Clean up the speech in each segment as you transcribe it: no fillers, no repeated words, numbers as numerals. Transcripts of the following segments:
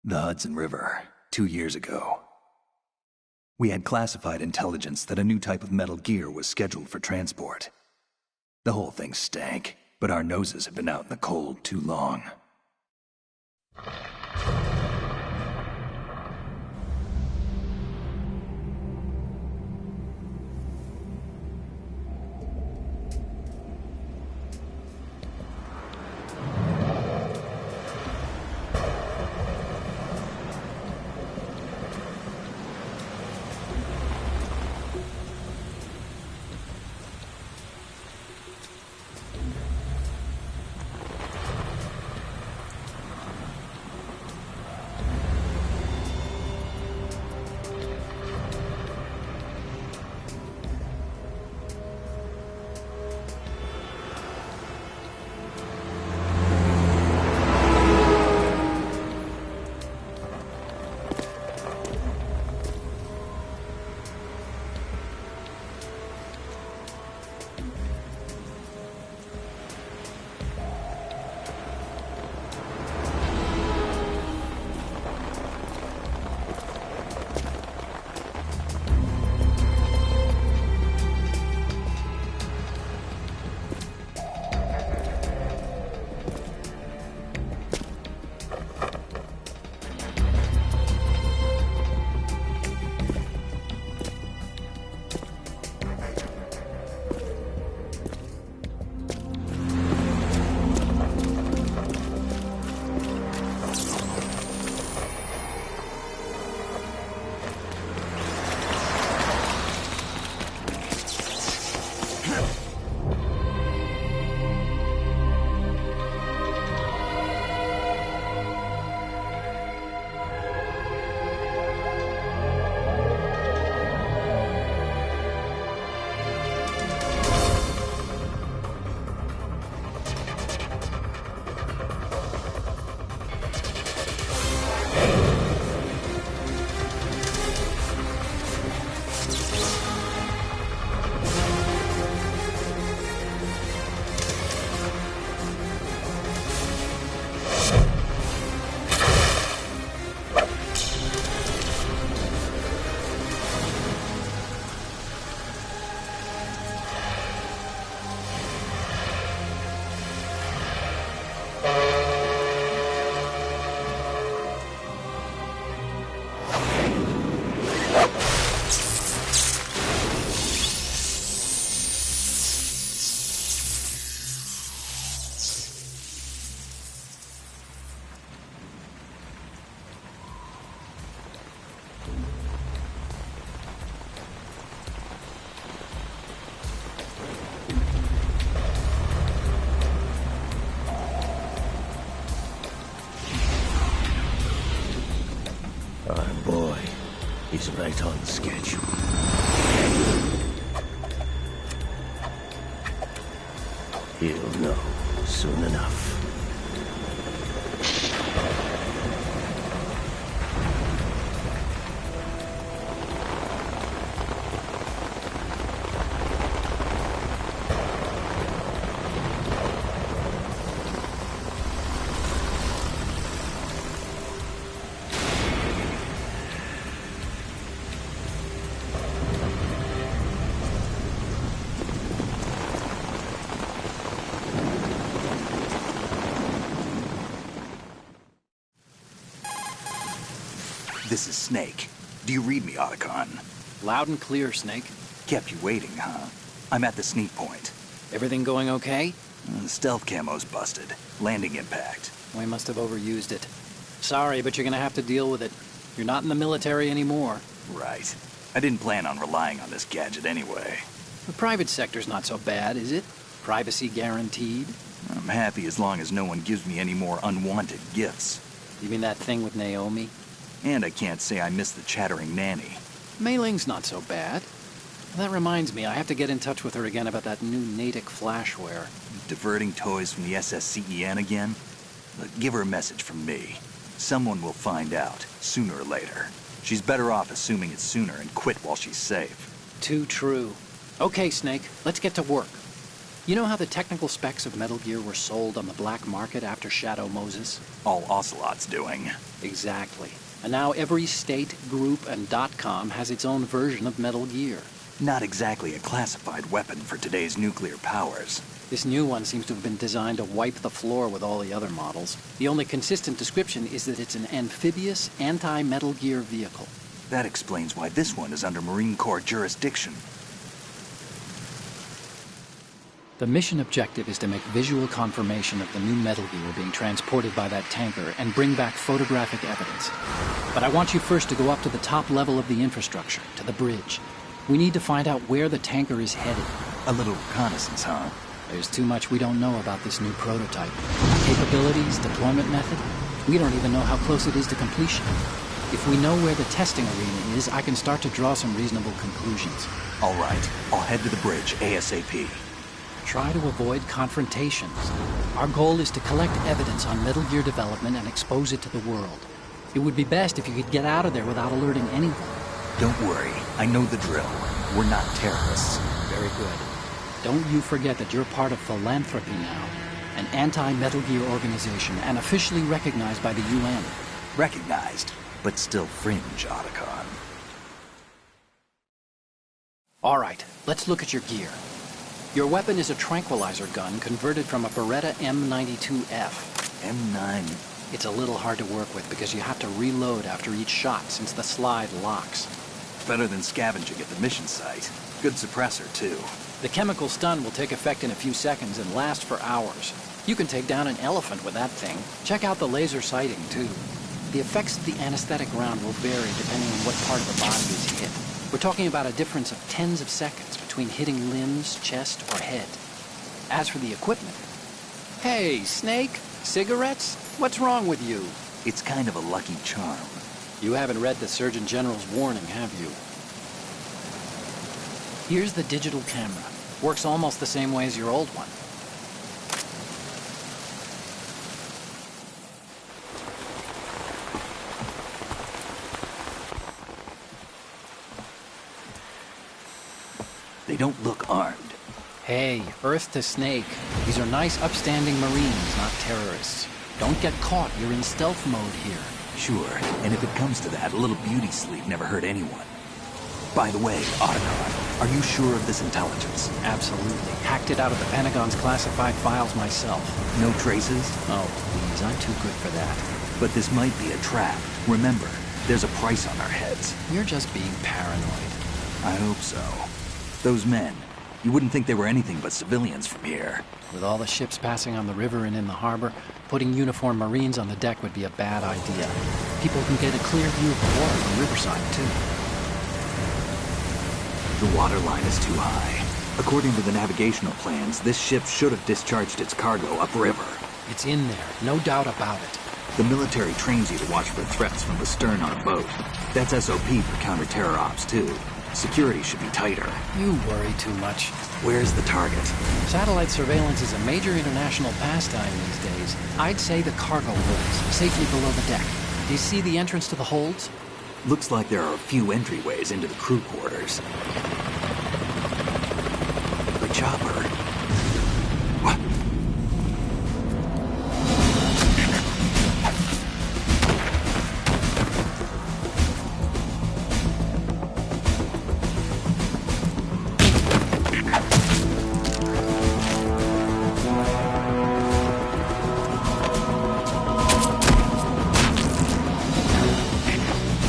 The Hudson River, 2 years ago. We had classified intelligence that a new type of metal gear was scheduled for transport. The whole thing stank, but our noses had been out in the cold too long. Our boy is right on schedule. He'll know soon enough. This is Snake. Do you read me, Otacon? Loud and clear, Snake. Kept you waiting, huh? I'm at the sneak point. Everything going okay? The stealth camo's busted. Landing impact. We must have overused it. Sorry, but you're gonna have to deal with it. You're not in the military anymore. Right. I didn't plan on relying on this gadget anyway. The private sector's not so bad, is it? Privacy guaranteed? I'm happy as long as no one gives me any more unwanted gifts. You mean that thing with Naomi? And I can't say I miss the chattering nanny. Mei Ling's not so bad. That reminds me, I have to get in touch with her again about that new Natick flashware. Diverting toys from the SSCEN again? Look, give her a message from me. Someone will find out, sooner or later. She's better off assuming it sooner and quit while she's safe. Too true. Okay, Snake, let's get to work. You know how the technical specs of Metal Gear were sold on the black market after Shadow Moses? All Ocelot's doing. Exactly. And now every state, group, and .com has its own version of Metal Gear. Not exactly a classified weapon for today's nuclear powers. This new one seems to have been designed to wipe the floor with all the other models. The only consistent description is that it's an amphibious, anti-Metal Gear vehicle. That explains why this one is under Marine Corps jurisdiction. The mission objective is to make visual confirmation of the new Metal Gear being transported by that tanker and bring back photographic evidence. But I want you first to go up to the top level of the infrastructure, to the bridge. We need to find out where the tanker is headed. A little reconnaissance, huh? There's too much we don't know about this new prototype. Capabilities, deployment method. We don't even know how close it is to completion. If we know where the testing arena is, I can start to draw some reasonable conclusions. All right, I'll head to the bridge ASAP. Try to avoid confrontations. Our goal is to collect evidence on Metal Gear development and expose it to the world. It would be best if you could get out of there without alerting anyone. Don't worry, I know the drill. We're not terrorists. Very good. Don't you forget that you're part of Philanthropy now, an anti-Metal Gear organization and officially recognized by the UN. Recognized, but still fringe, Otacon. All right, let's look at your gear. Your weapon is a tranquilizer gun converted from a Beretta M92F. M9. It's a little hard to work with because you have to reload after each shot since the slide locks. Better than scavenging at the mission site. Good suppressor, too. The chemical stun will take effect in a few seconds and last for hours. You can take down an elephant with that thing. Check out the laser sighting, too. The effects of the anesthetic round will vary depending on what part of the body is hit. We're talking about a difference of tens of seconds between hitting limbs, chest, or head. As for the equipment... Hey, Snake? Cigarettes? What's wrong with you? It's kind of a lucky charm. You haven't read the Surgeon General's warning, have you? Here's the digital camera. Works almost the same way as your old one. They don't look armed. Hey, Earth to Snake. These are nice, upstanding Marines, not terrorists. Don't get caught. You're in stealth mode here. Sure, and if it comes to that, a little beauty sleep never hurt anyone. By the way, Otacon, are you sure of this intelligence? Absolutely. Hacked it out of the Pentagon's classified files myself. No traces? Oh, please, I'm too good for that. But this might be a trap. Remember, there's a price on our heads. You're just being paranoid. I hope so. Those men, you wouldn't think they were anything but civilians from here. With all the ships passing on the river and in the harbor, putting uniformed Marines on the deck would be a bad idea. People can get a clear view of the water from Riverside, too. The water line is too high. According to the navigational plans, this ship should have discharged its cargo upriver. It's in there, no doubt about it. The military trains you to watch for threats from the stern on a boat. That's SOP for counter-terror ops, too. Security should be tighter. You worry too much. Where's the target? Satellite surveillance is a major international pastime these days. I'd say the cargo holds, safely below the deck. Do you see the entrance to the holds? Looks like there are a few entryways into the crew quarters. The chopper. What?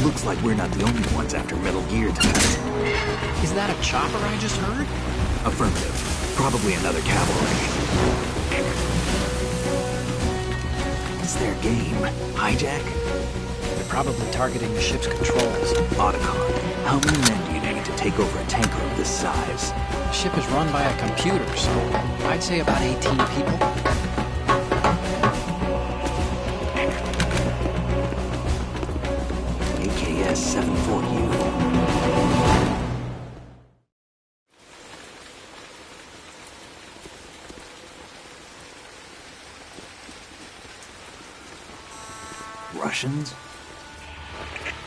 Looks like we're not the only ones after Metal Gear tonight. Is that a chopper I just heard? Affirmative. Probably another cavalry. It's their game. Hijack? They're probably targeting the ship's controls. Otacon, how many men do you need to take over a tanker of this size? The ship is run by a computer, so I'd say about 18 people. AKS 74U. Russians?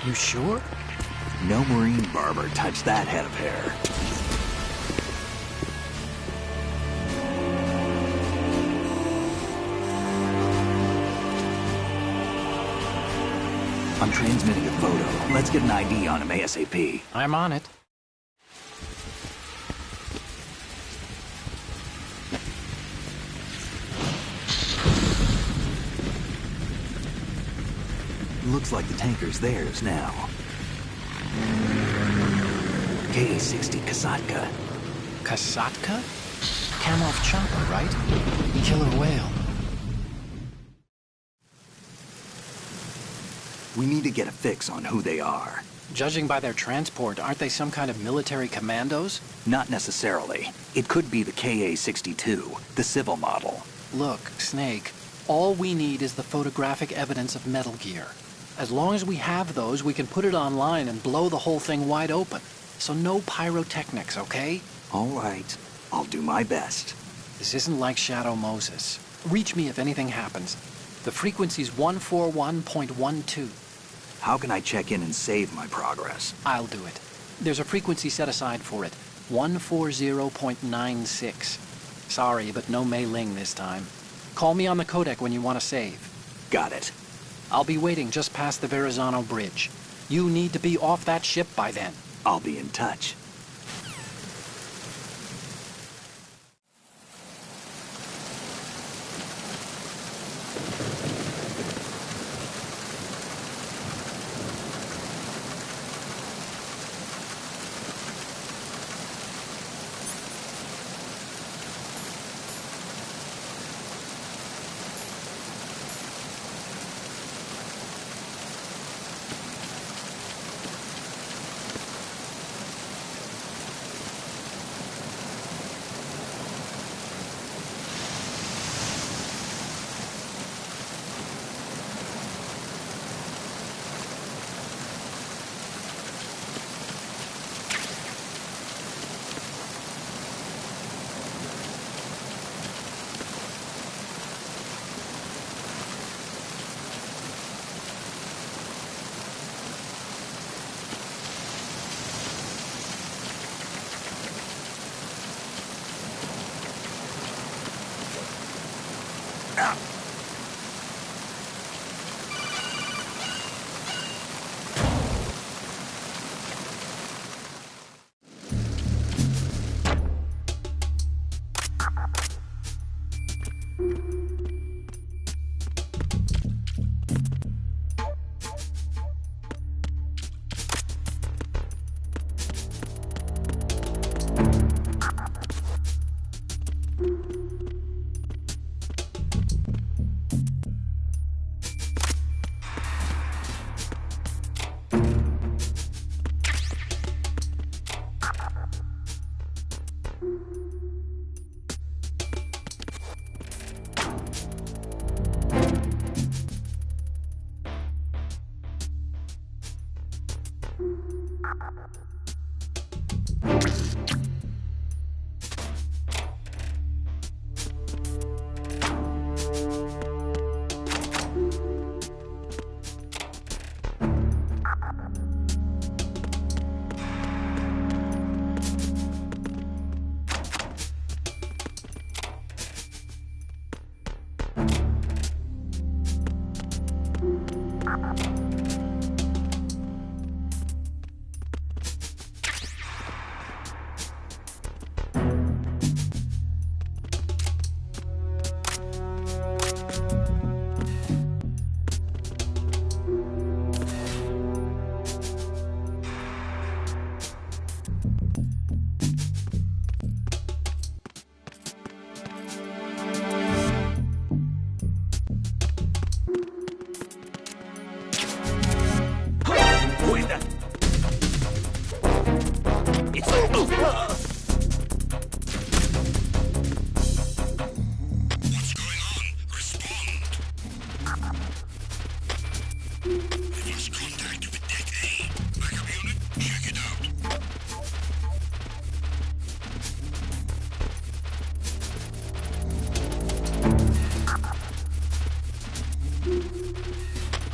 You sure? No Marine barber touched that head of hair. I'm transmitting a photo. Let's get an ID on him ASAP. I'm on it. Looks like the tanker's theirs now. KA-60 Kasatka. Kasatka? Kamov chopper, right? Killer whale. We need to get a fix on who they are. Judging by their transport, aren't they some kind of military commandos? Not necessarily. It could be the KA-62, the civil model. Look, Snake, all we need is the photographic evidence of Metal Gear. As long as we have those, we can put it online and blow the whole thing wide open. So no pyrotechnics, okay? All right. I'll do my best. This isn't like Shadow Moses. Reach me if anything happens. The frequency's 141.12. How can I check in and save my progress? I'll do it. There's a frequency set aside for it. 140.96. Sorry, but no Mei Ling this time. Call me on the codec when you want to save. Got it. I'll be waiting just past the Verrazano Bridge. You need to be off that ship by then. I'll be in touch.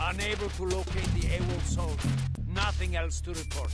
Unable to locate the AWOL soldier. Nothing else to report.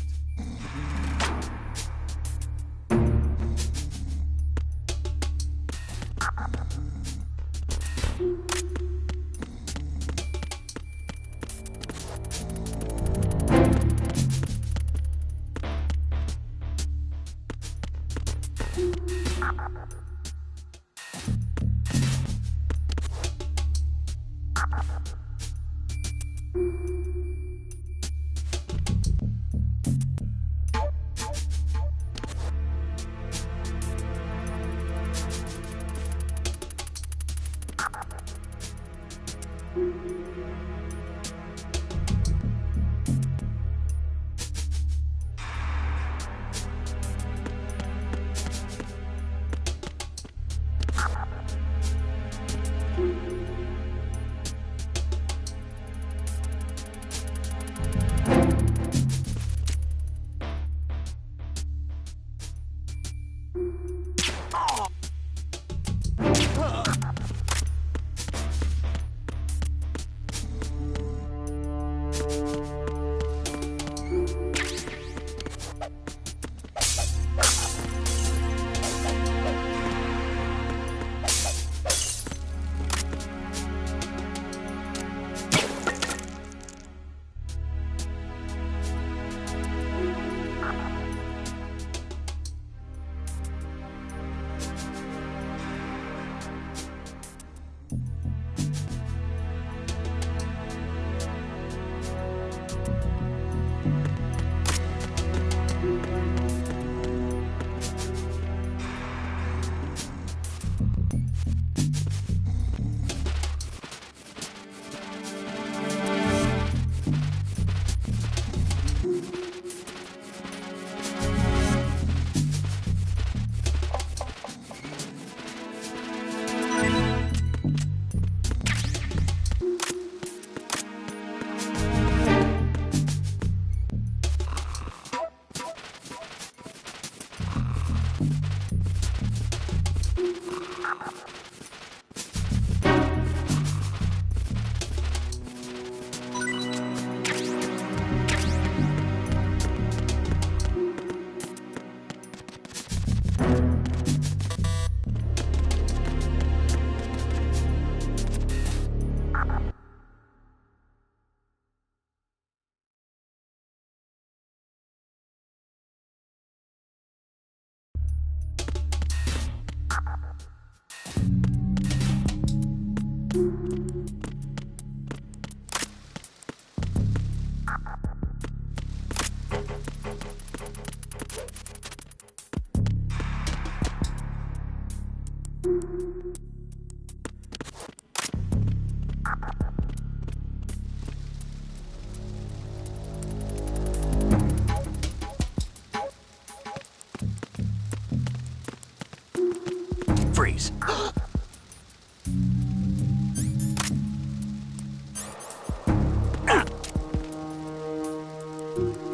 Freeze.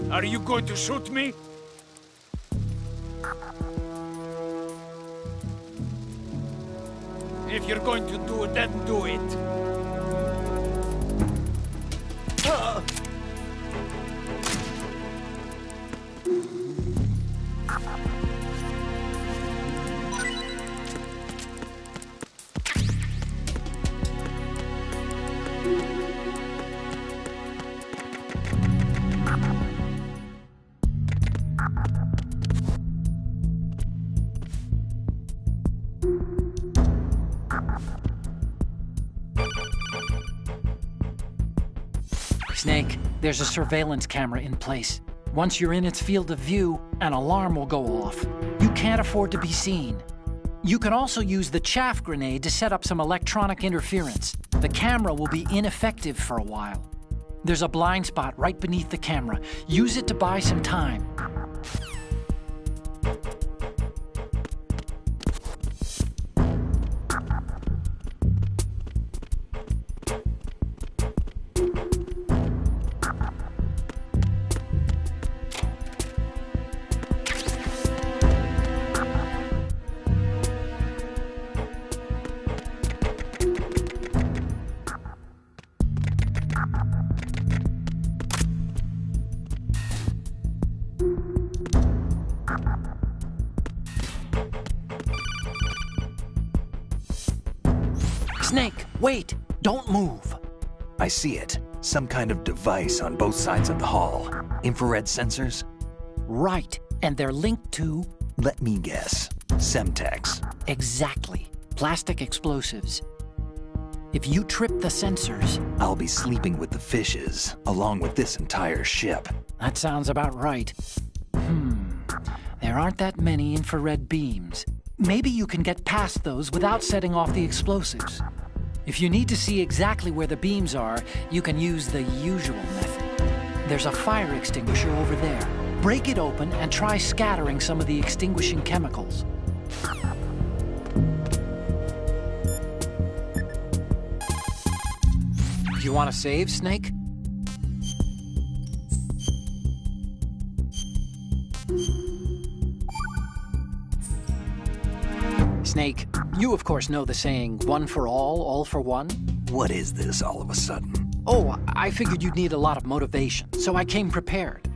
Are you going to shoot me? If you're going to do it, then do it. Snake, there's a surveillance camera in place. Once you're in its field of view, an alarm will go off. You can't afford to be seen. You can also use the chaff grenade to set up some electronic interference. The camera will be ineffective for a while. There's a blind spot right beneath the camera. Use it to buy some time. Snake, wait! Don't move! I see it. Some kind of device on both sides of the hall. Infrared sensors? Right, and they're linked to... Let me guess. Semtex. Exactly. Plastic explosives. If you trip the sensors... I'll be sleeping with the fishes, along with this entire ship. That sounds about right. There aren't that many infrared beams. Maybe you can get past those without setting off the explosives. If you need to see exactly where the beams are, you can use the usual method. There's a fire extinguisher over there. Break it open and try scattering some of the extinguishing chemicals. You want to save, Snake? Snake, you of course know the saying, one for all for one? What is this all of a sudden? Oh, I figured you'd need a lot of motivation, so I came prepared.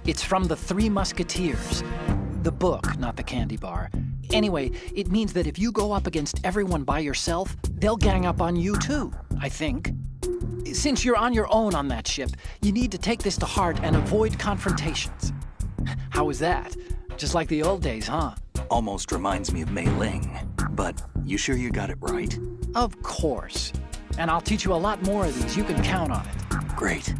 It's from the Three Musketeers. The book, not the candy bar. Anyway, it means that if you go up against everyone by yourself, they'll gang up on you too, I think. Since you're on your own on that ship, you need to take this to heart and avoid confrontations. How was that? Just like the old days, huh? Almost reminds me of Mei Ling. But you sure you got it right? Of course. And I'll teach you a lot more of these. You can count on it. Great.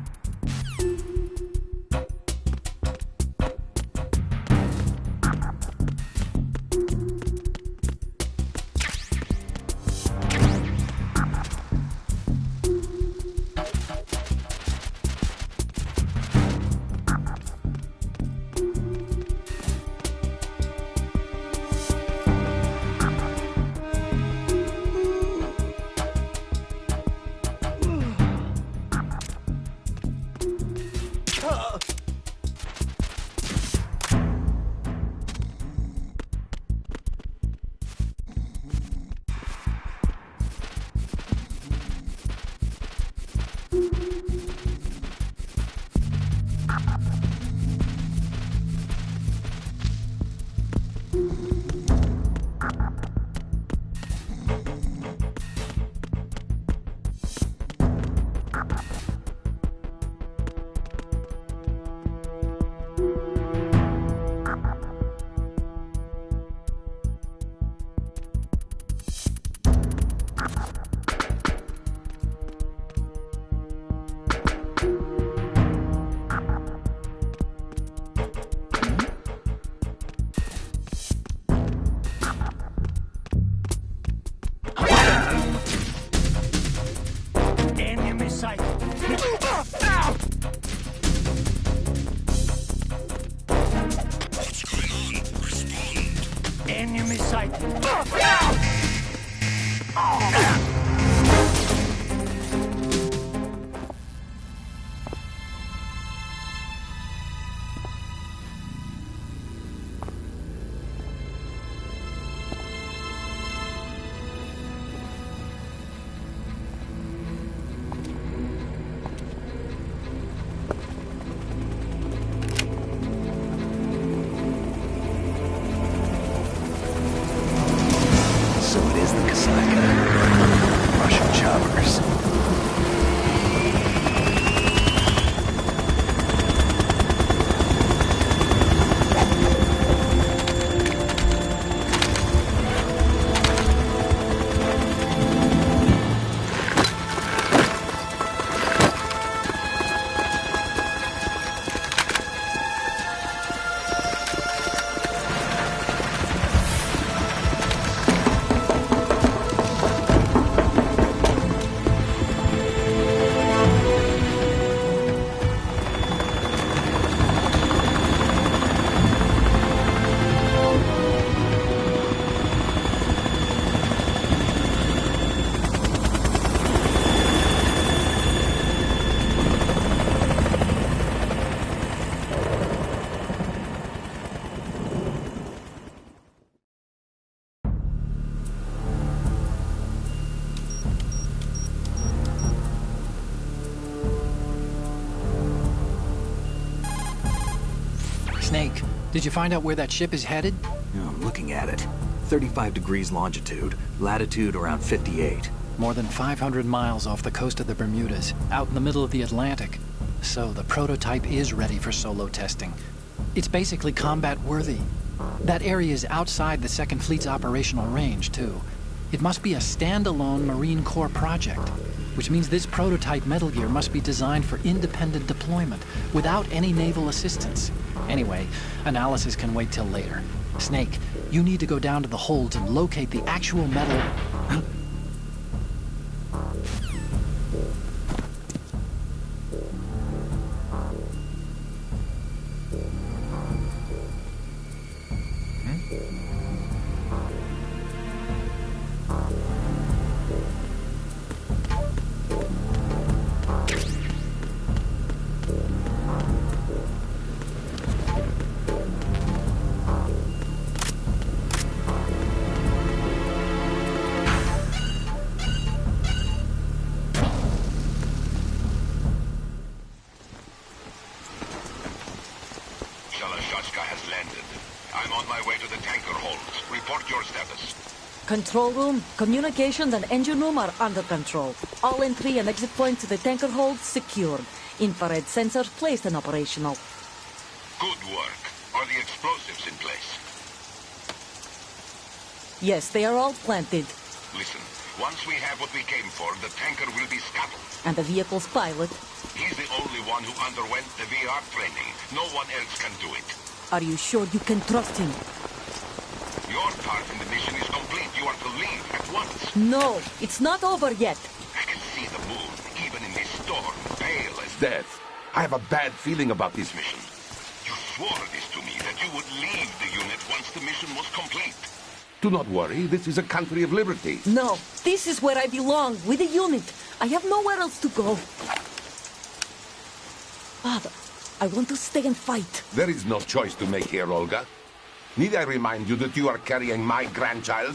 Enemy sight. Russian choppers. Snake, did you find out where that ship is headed? I'm looking at it. 35 degrees longitude, latitude around 58. More than 500 miles off the coast of the Bermudas, out in the middle of the Atlantic. So the prototype is ready for solo testing. It's basically combat-worthy. That area is outside the Second Fleet's operational range, too. It must be a standalone Marine Corps project, which means this prototype Metal Gear must be designed for independent deployment, without any naval assistance. Anyway, analysis can wait till later. Snake, you need to go down to the holds and locate the actual metal... Your status. Control room, communications, and engine room are under control. All entry and exit points to the tanker hold secured. Infrared sensors placed and operational. Good work. Are the explosives in place? Yes, they are all planted. Listen, once we have what we came for, the tanker will be scuttled. And the vehicle's pilot. He's the only one who underwent the VR training. No one else can do it. Are you sure you can trust him? Your part in the mission is complete. You are to leave at once. No, it's not over yet. I can see the moon, even in this storm, pale as death. I have a bad feeling about this mission. You swore this to me, that you would leave the unit once the mission was complete. Do not worry, this is a country of liberty. No, this is where I belong, with the unit. I have nowhere else to go. Father, I want to stay and fight. There is no choice to make here, Olga. Need I remind you that you are carrying my grandchild?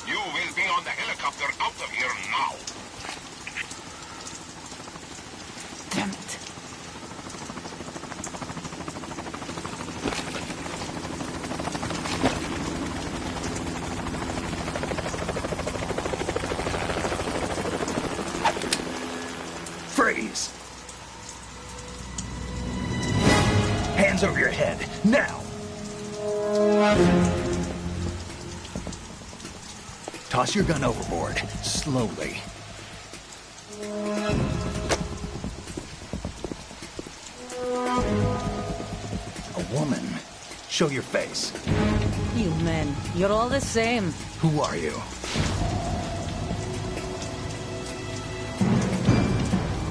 You will be on the helicopter out of here now. Damn it. Freeze! Hands over your head, now! Toss your gun overboard, slowly. A woman. Show your face. You men, you're all the same. Who are you?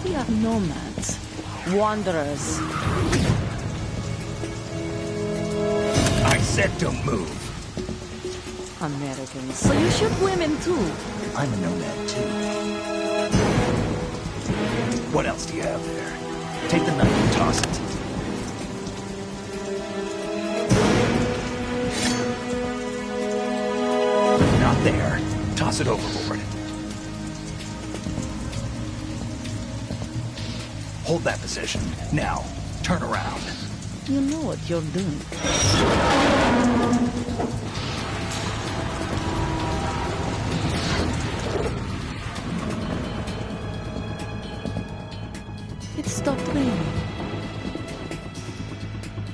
We are nomads. Wanderers. I said don't move. Americans. So you shoot women too. I'm a nomad too. What else do you have there? Take the knife and toss it. Not there. Toss it overboard. Hold that position. Now, turn around. You know what you're doing. It stopped raining.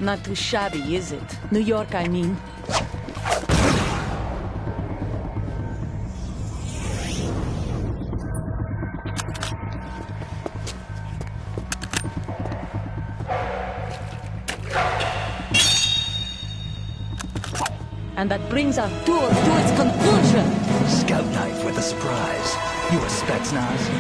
Not too shabby, is it? New York, I mean. And that brings our tour to its conclusion. Scout knife with a surprise. You a Spetsnaz?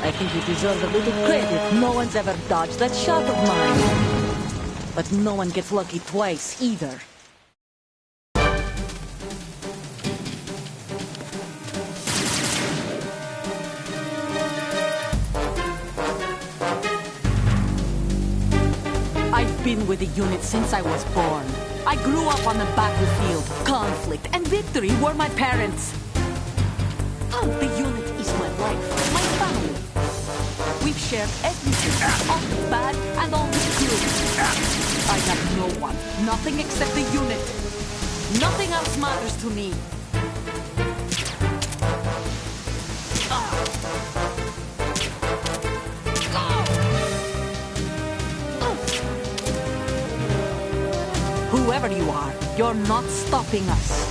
I think you deserve a little credit. No one's ever dodged that shot of mine. But no one gets lucky twice, either. I've been with the unit since I was born. I grew up on the battlefield. Conflict and victory were my parents. The unit is my life, my family. We've shared everything, all the bad and all the good. I have no one, nothing except the unit. Nothing else matters to me. Whoever you are, you're not stopping us.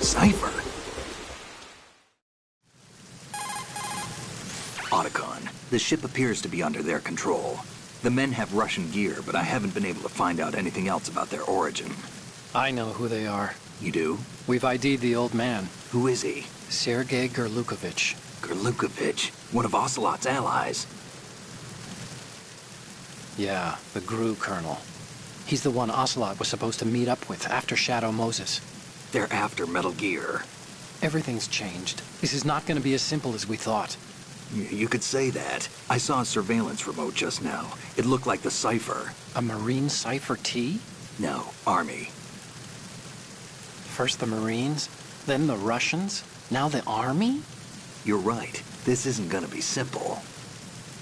cipher. Otacon, the ship appears to be under their control. The men have Russian gear, but I haven't been able to find out anything else about their origin. I know who they are. You do? We've ID'd the old man, Who is he? Sergei Gerlukovich. Gerlukovich, one of Ocelot's allies. Yeah, the GRU colonel. He's the one Ocelot was supposed to meet up with after Shadow Moses. They're after Metal Gear. Everything's changed. This is not going to be as simple as we thought. You could say that. I saw a surveillance remote just now. It looked like the cipher. A Marine Cipher T? No, Army. First the Marines, then the Russians, now the Army? You're right. This isn't gonna be simple.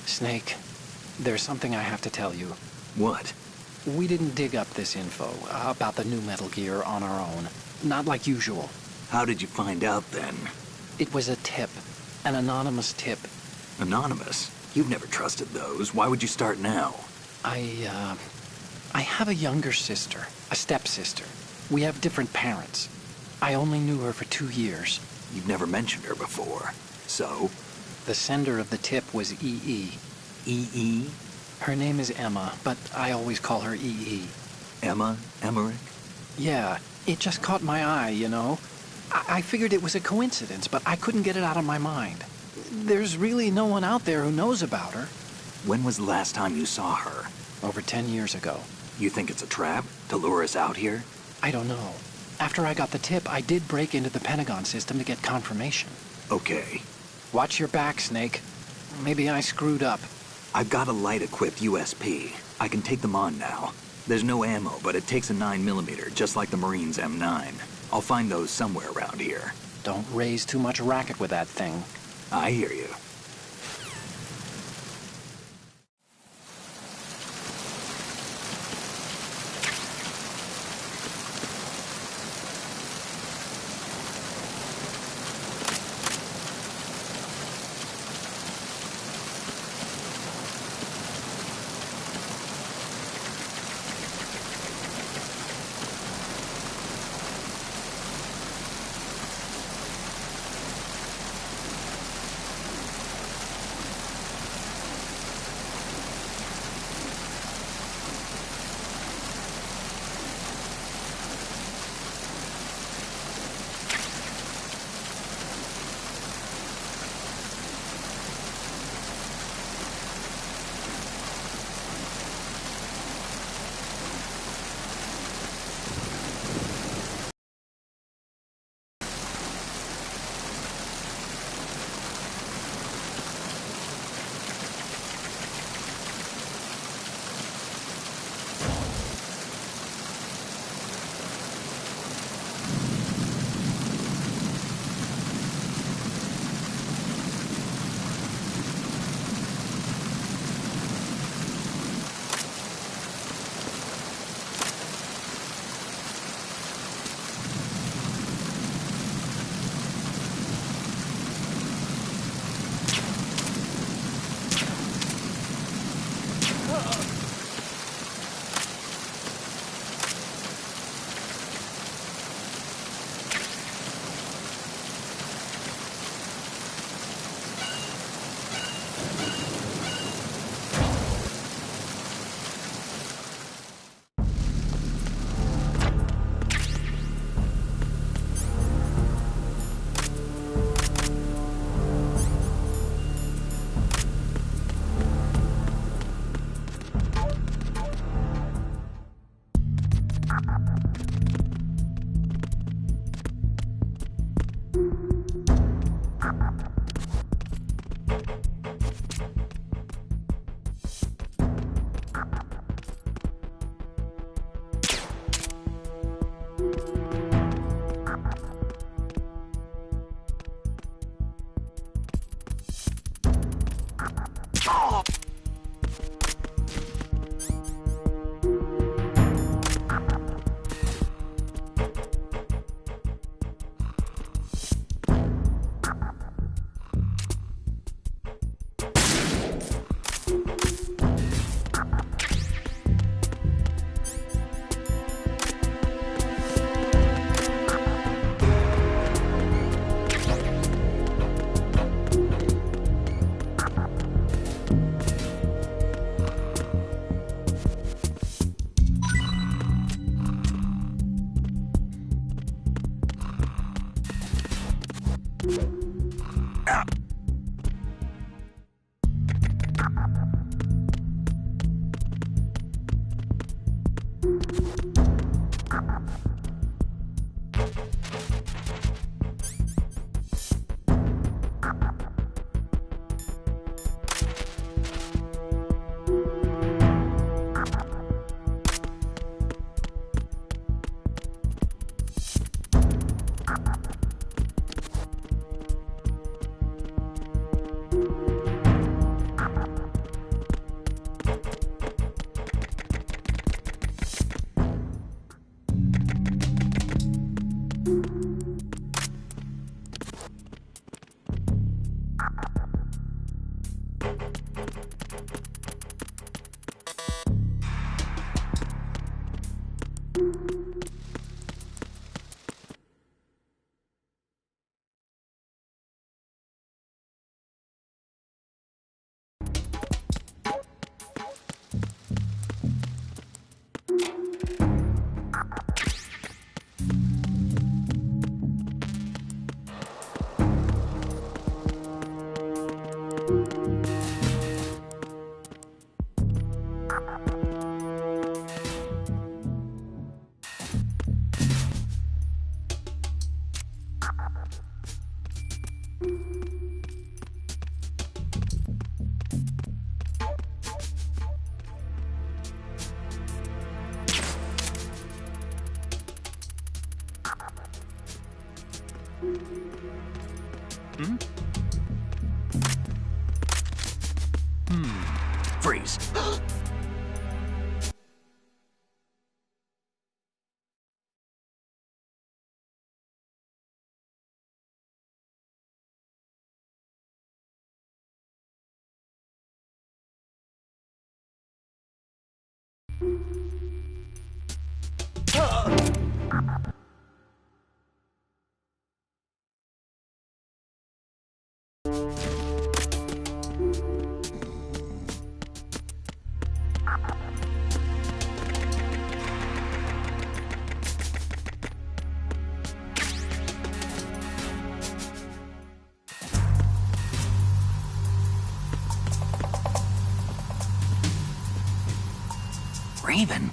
Snake, there's something I have to tell you. What? We didn't dig up this info about the new Metal Gear on our own. Not like usual. How did you find out then? It was a tip. An anonymous tip. Anonymous? You've never trusted those. Why would you start now? I have a younger sister, a stepsister. We have different parents. I only knew her for 2 years. You've never mentioned her before. So? The sender of the tip was EE. EE? Her name is Emma, but I always call her EE. Emma? Emmerich? Yeah, it just caught my eye, you know? I figured it was a coincidence, but I couldn't get it out of my mind. There's really no one out there who knows about her. When was the last time you saw her? Over 10 years ago. You think it's a trap? To lure us out here? I don't know. After I got the tip, I did break into the Pentagon system to get confirmation. Okay. Watch your back, Snake. Maybe I screwed up. I've got a light-equipped USP. I can take them on now. There's no ammo, but it takes a 9mm, just like the Marines' M9. I'll find those somewhere around here. Don't raise too much racket with that thing. I hear you. Freeze. Raven?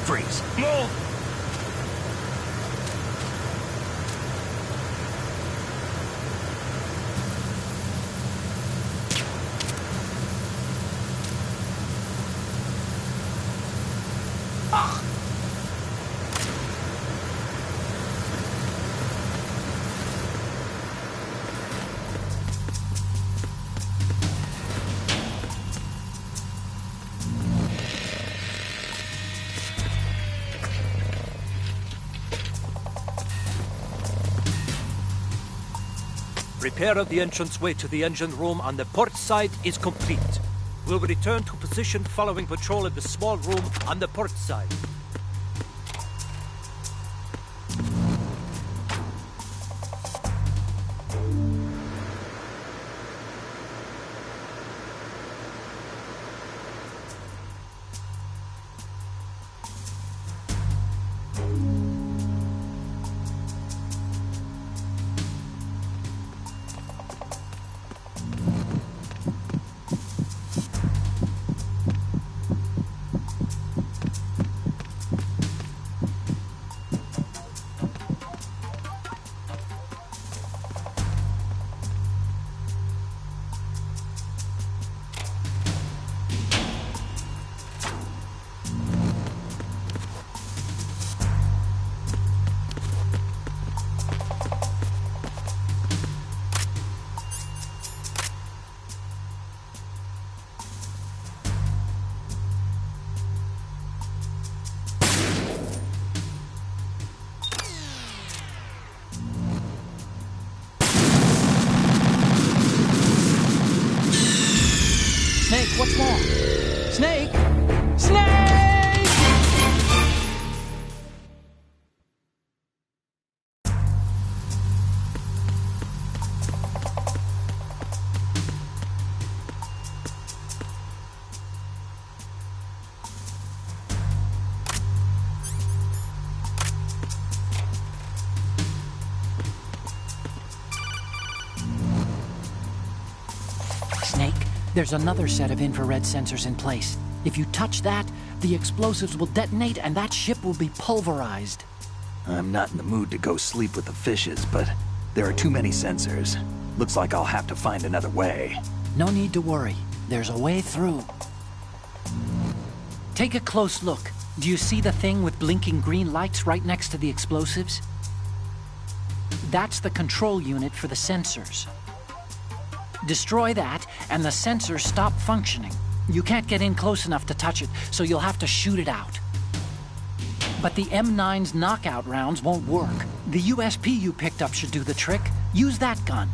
Freeze! Move! Repair of the entranceway to the engine room on the port side is complete. We'll return to position following patrol of the small room on the port side. Snake, what's wrong? Snake! Snake! Snake, there's another set of infrared sensors in place. If you touch that, the explosives will detonate and that ship will be pulverized. I'm not in the mood to go sleep with the fishes, but there are too many sensors. Looks like I'll have to find another way. No need to worry. There's a way through. Take a close look. Do you see the thing with blinking green lights right next to the explosives? That's the control unit for the sensors. Destroy that, and the sensors stop functioning. You can't get in close enough to touch it, so you'll have to shoot it out. But the M9's knockout rounds won't work. The USP you picked up should do the trick. Use that gun.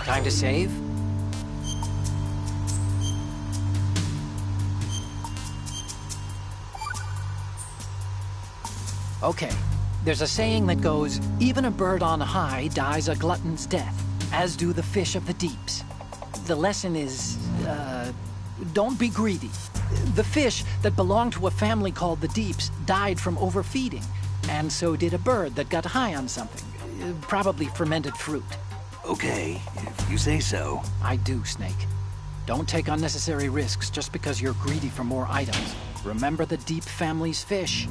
Time to save? Okay, there's a saying that goes, even a bird on high dies a glutton's death, as do the fish of the deeps. The lesson is, don't be greedy. The fish that belonged to a family called the Deeps died from overfeeding, and so did a bird that got high on something, probably fermented fruit. Okay, if you say so. I do, Snake. Don't take unnecessary risks just because you're greedy for more items. Remember the Deep family's fish.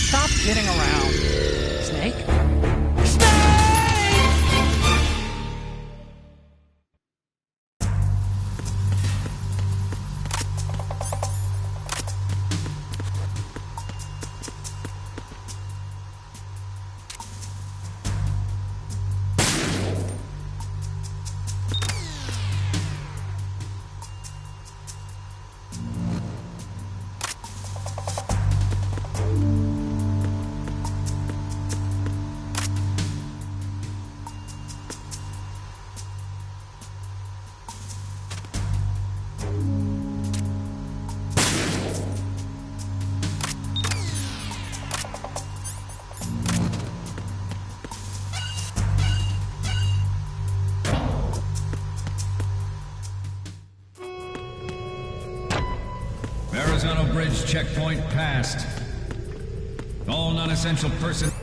Stop kidding around. Snake? Terminals checkpoint passed. All non-essential personnel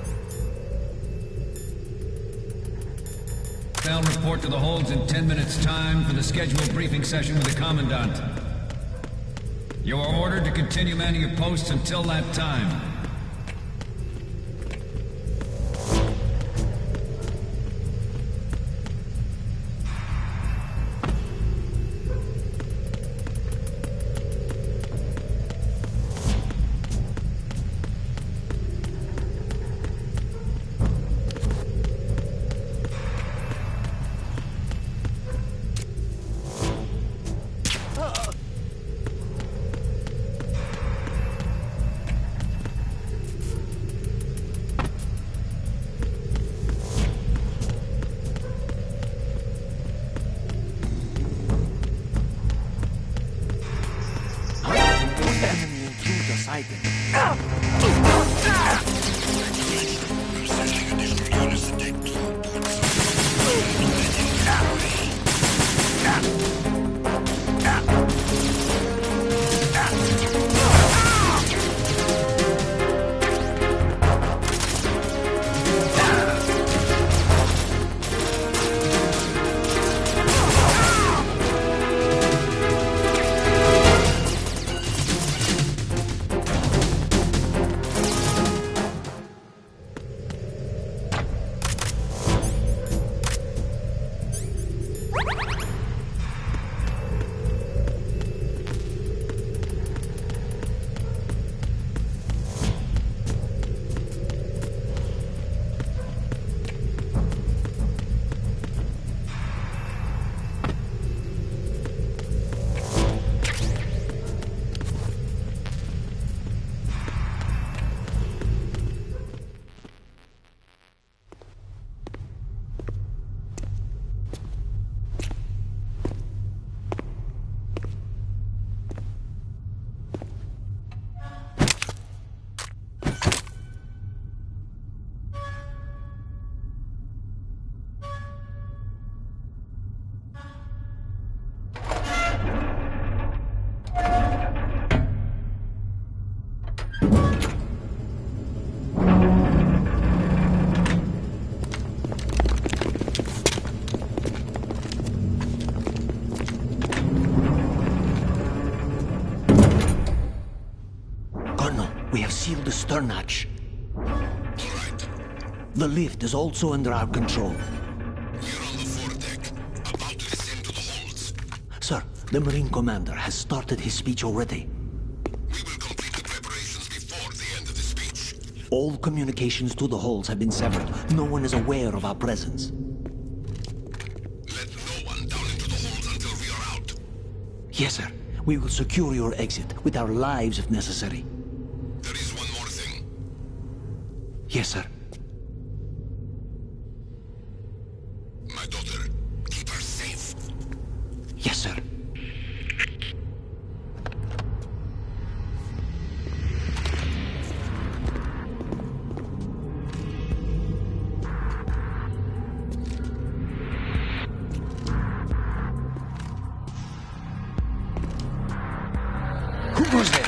report to the holds in 10 minutes' time for the scheduled briefing session with the Commandant. You are ordered to continue manning your posts until that time. Sealed the stern hatch. The lift is also under our control. We're on the foredeck, about to descend to the holds. Sir, the Marine Commander has started his speech already. We will complete the preparations before the end of the speech. All communications to the holds have been severed. No one is aware of our presence. Let no one down into the holds until we are out. Yes, sir. We will secure your exit with our lives if necessary. There is one more thing. Yes, sir. My daughter, keep her safe. Yes, sir. Who goes there?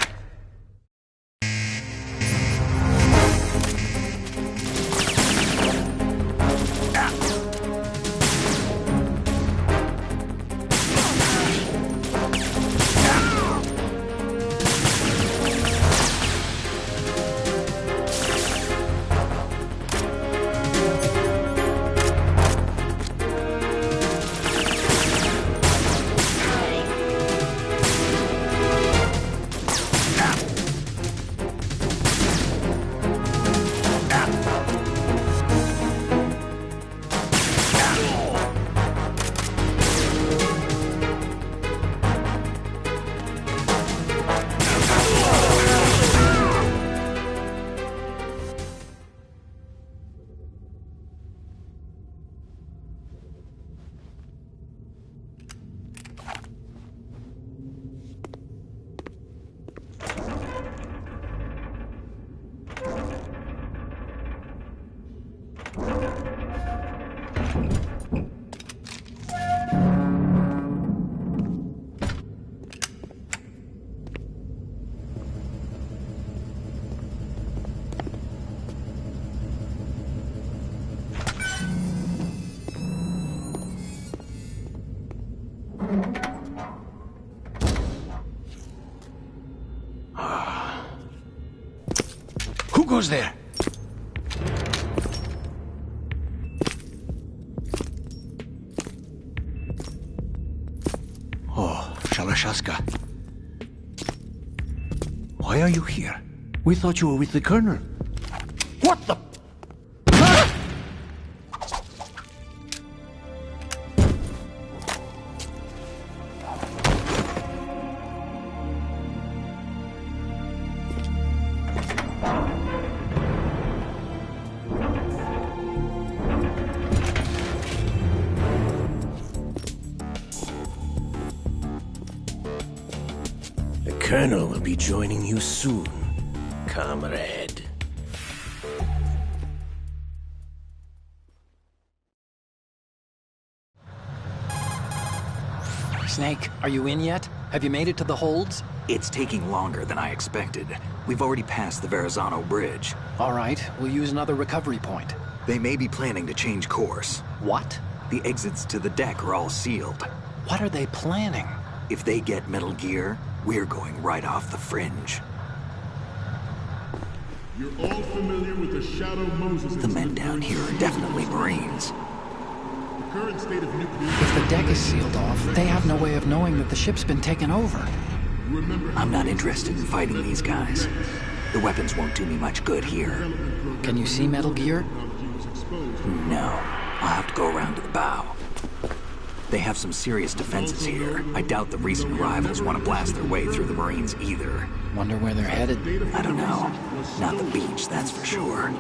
Who goes there? Oh, Shalashaska. Why are you here? We thought you were with the Colonel. What the... The Colonel will be joining you soon, comrade. Snake, are you in yet? Have you made it to the holds? It's taking longer than I expected. We've already passed the Verrazano Bridge. All right, we'll use another recovery point. They may be planning to change course. What? The exits to the deck are all sealed. What are they planning? If they get Metal Gear, we're going right off the fringe. You're all familiar with the Shadow Moses. The men down here are definitely Marines. The current state of nuclear... If the deck is sealed off, they have no way of knowing that the ship's been taken over. I'm not interested in fighting these guys. The weapons won't do me much good here. Can you see Metal Gear? No. I'll have to go around to the bow. They have some serious defenses here. I doubt the recent arrivals want to blast their way through the Marines either. Wonder where they're headed. I don't know. Not the beach, that's for sure.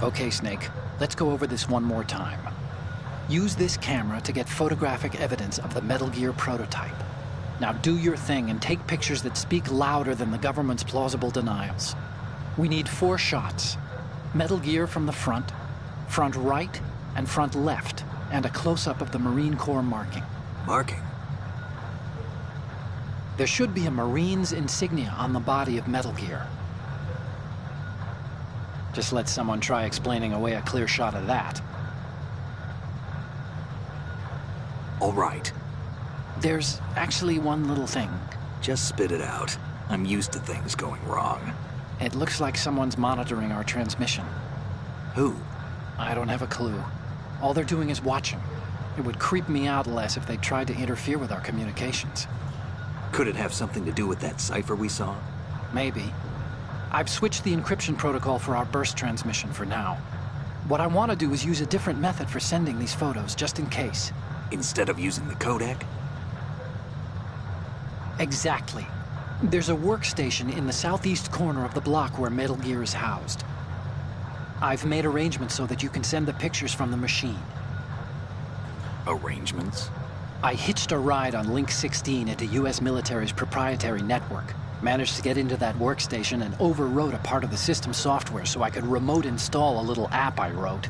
Okay, Snake. Let's go over this one more time. Use this camera to get photographic evidence of the Metal Gear prototype. Now do your thing and take pictures that speak louder than the government's plausible denials. We need 4 shots. Metal Gear from the front right, and front left, and a close-up of the Marine Corps marking. Marking? There should be a Marine's insignia on the body of Metal Gear. Just let someone try explaining away a clear shot of that. All right. There's actually one little thing. Just spit it out. I'm used to things going wrong. It looks like someone's monitoring our transmission. Who? I don't have a clue. All they're doing is watching. It would creep me out less if they tried to interfere with our communications. Could it have something to do with that cipher we saw? Maybe. I've switched the encryption protocol for our burst transmission for now. What I want to do is use a different method for sending these photos, just in case. Instead of using the codec? Exactly. There's a workstation in the southeast corner of the block where Metal Gear is housed. I've made arrangements so that you can send the pictures from the machine. Arrangements? I hitched a ride on Link 16 into U.S. military's proprietary network. Managed to get into that workstation and overwrote a part of the system software so I could remote install a little app I wrote.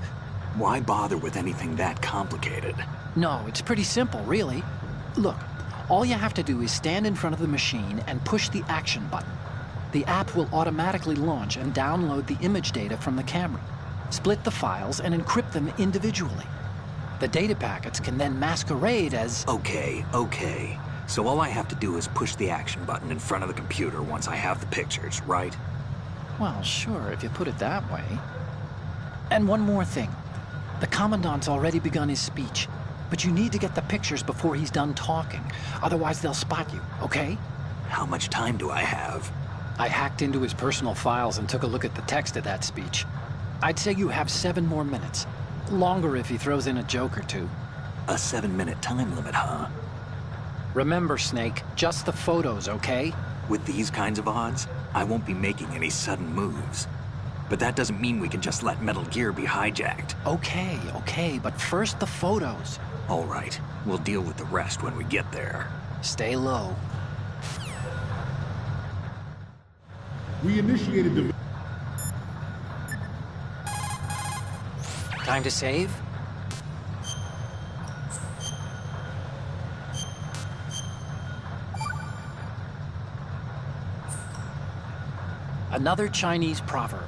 Why bother with anything that complicated? No, it's pretty simple, really. Look, all you have to do is stand in front of the machine and push the action button. The app will automatically launch and download the image data from the camera, split the files, and encrypt them individually. The data packets can then masquerade as... Okay. So all I have to do is push the action button in front of the computer once I have the pictures, right? Well, sure, if you put it that way. And one more thing. The Commandant's already begun his speech, but you need to get the pictures before he's done talking. Otherwise, they'll spot you, okay? How much time do I have? I hacked into his personal files and took a look at the text of that speech. I'd say you have 7 more minutes. Longer if he throws in a joke or two. A 7-minute time limit, huh? Remember, Snake, just the photos, okay? With these kinds of odds, I won't be making any sudden moves. But that doesn't mean we can just let Metal Gear be hijacked. Okay, but first the photos. All right, we'll deal with the rest when we get there. Stay low. We initiated the... Time to save? Another Chinese proverb.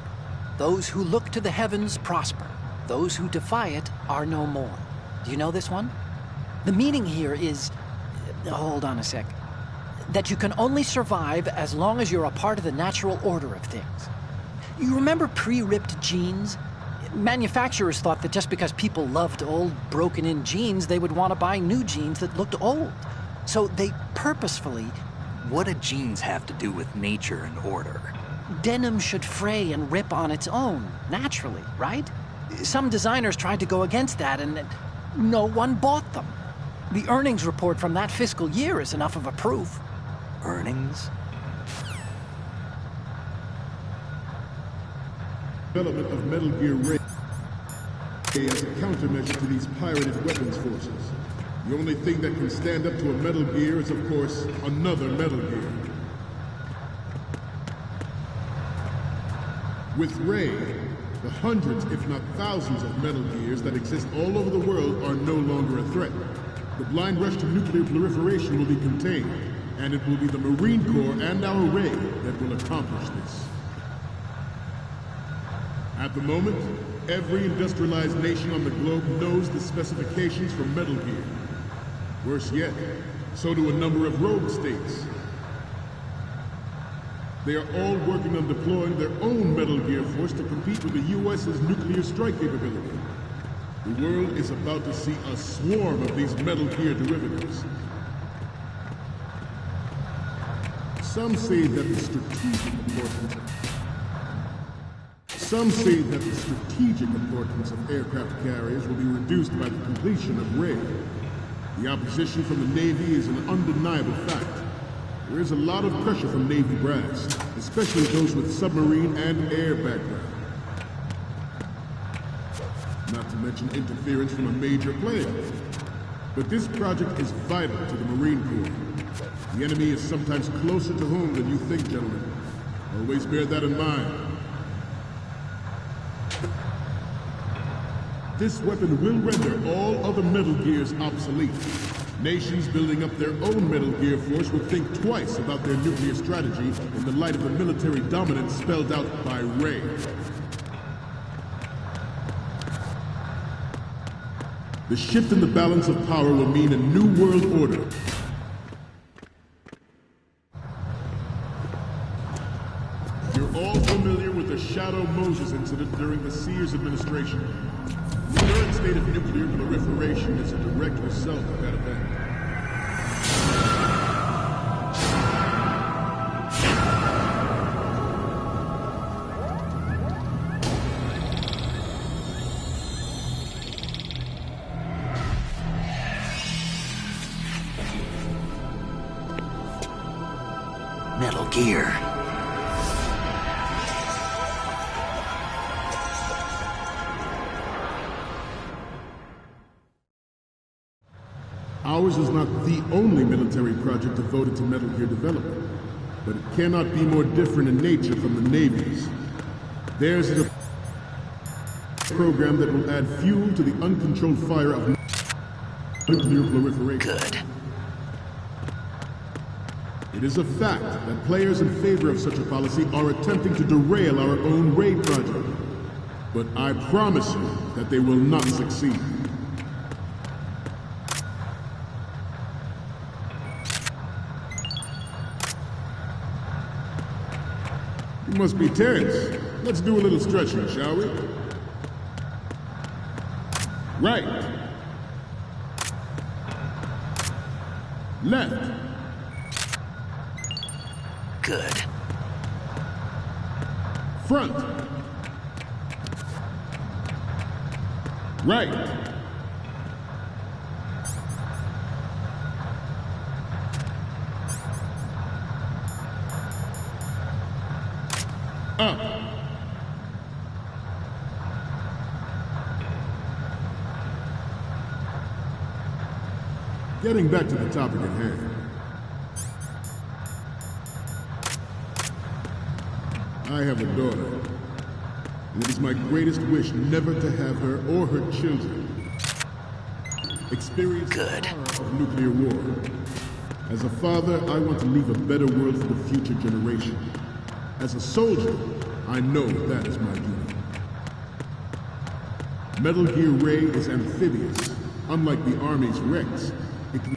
Those who look to the heavens prosper. Those who defy it are no more. Do you know this one? The meaning here is... Hold on a sec. that you can only survive as long as you're a part of the natural order of things. You remember pre-ripped jeans? Manufacturers thought that just because people loved old, broken-in jeans, they would want to buy new jeans that looked old. So they purposefully... What do jeans have to do with nature and order? Denim should fray and rip on its own, naturally, right? Some designers tried to go against that, and no one bought them. The earnings report from that fiscal year is enough of a proof. Earnings? Development of Metal Gear Ray as a countermeasure to these pirated weapons forces. The only thing that can stand up to a Metal Gear is, of course, another Metal Gear. With Ray, the hundreds, if not thousands, of Metal Gears that exist all over the world are no longer a threat. The blind rush to nuclear proliferation will be contained, and it will be the Marine Corps and our Ray that will accomplish this. At the moment, every industrialized nation on the globe knows the specifications for Metal Gear. Worse yet, so do a number of rogue states. They are all working on deploying their own Metal Gear force to compete with the U.S.'s nuclear strike capability. The world is about to see a swarm of these Metal Gear derivatives. Some say that the strategic importance of aircraft carriers will be reduced by the completion of Ray. The opposition from the Navy is an undeniable fact. There is a lot of pressure from Navy brass, especially those with submarine and air background. Not to mention interference from a major player. But this project is vital to the Marine Corps. The enemy is sometimes closer to home than you think, gentlemen. Always bear that in mind. This weapon will render all other Metal Gears obsolete. Nations building up their own Metal Gear force will think twice about their nuclear strategy in the light of the military dominance spelled out by Ray. The shift in the balance of power will mean a new world order. You're all familiar with the Shadow Moses incident during the Sears administration. The current state of nuclear proliferation is a direct result of that event. Metal Gear. Ours is not the only military project devoted to Metal Gear development, but it cannot be more different in nature from the Navy's. Theirs is a program that will add fuel to the uncontrolled fire of nuclear proliferation. Good. It is a fact that players in favor of such a policy are attempting to derail our own Ray project. But I promise you that they will not succeed. You must be tense. Let's do a little stretching, shall we? Right. Left. Good. Front. Right. Up. Getting back to the topic at hand. I have a daughter, and it is my greatest wish never to have her or her children experience the horror of nuclear war. As a father, I want to leave a better world for the future generation. As a soldier, I know that is my duty. Metal Gear Ray is amphibious. Unlike the Army's Rex, it can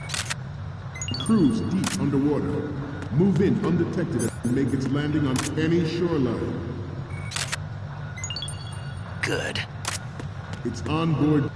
Cruise deep underwater. Move in undetected and make its landing on any shoreline. Good. It's on board.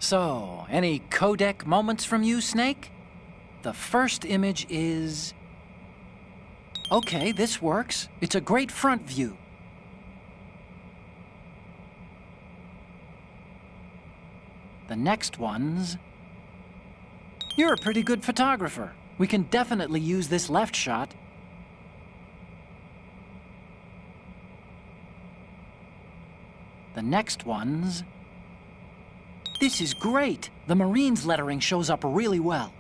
So, any codec moments from you, Snake? The first image is... Okay, this works. It's a great front view. The next one's... You're a pretty good photographer. We can definitely use this left shot. The next one's... This is great! The Marines lettering shows up really well.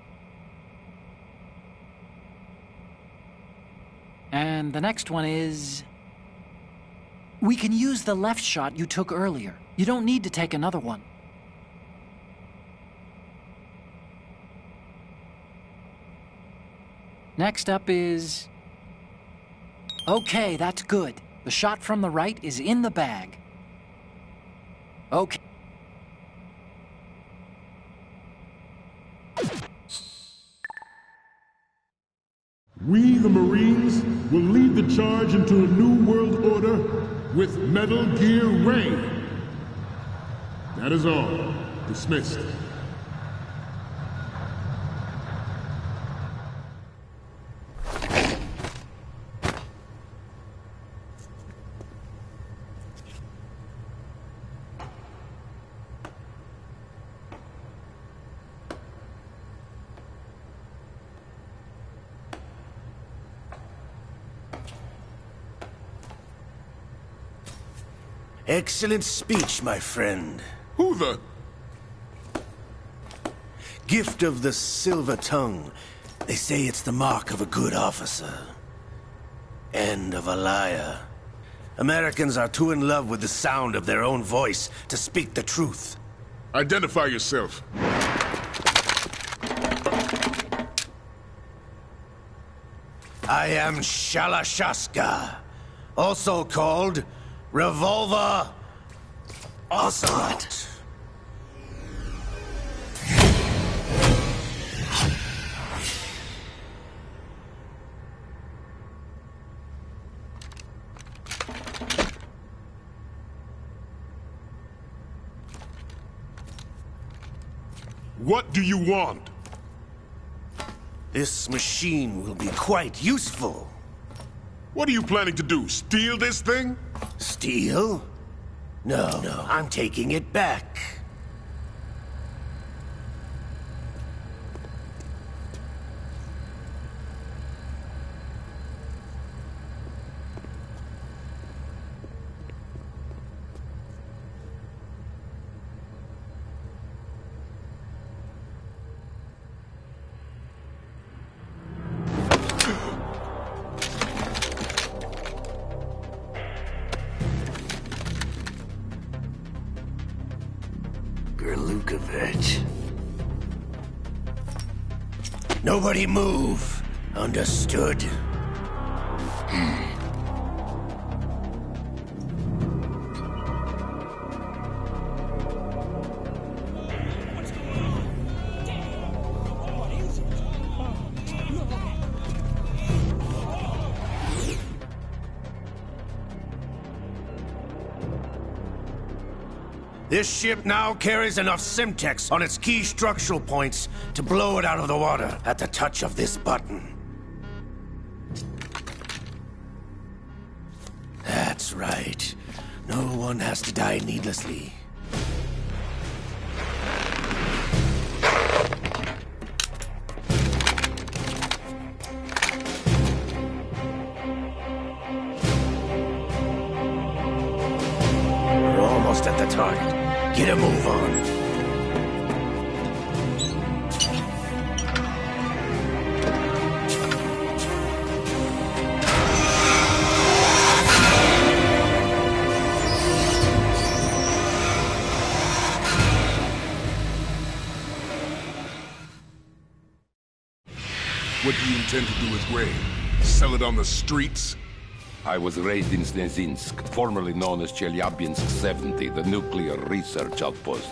And the next one is... We can use the left shot you took earlier. You don't need to take another one. Next up is... Okay, that's good. The shot from the right is in the bag. Okay. We, the Marines, will lead the charge into a new world order with Metal Gear Ray. That is all. Dismissed. Excellent speech, my friend. Who the... Gift of the silver tongue. They say it's the mark of a good officer. And of a liar. Americans are too in love with the sound of their own voice to speak the truth. Identify yourself. I am Shalashaska, also called Revolver Ocelot. What do you want? This machine will be quite useful. What are you planning to do? Steal this thing? Steal? No, I'm taking it back. Nobody move. Understood? This ship now carries enough Simtex on its key structural points to blow it out of the water at the touch of this button. That's right. No one has to die needlessly. We're almost at the target. Get a move on. What do you intend to do with Ray? Sell it on the streets? I was raised in Snezinsk, formerly known as Chelyabinsk 70, the nuclear research outpost.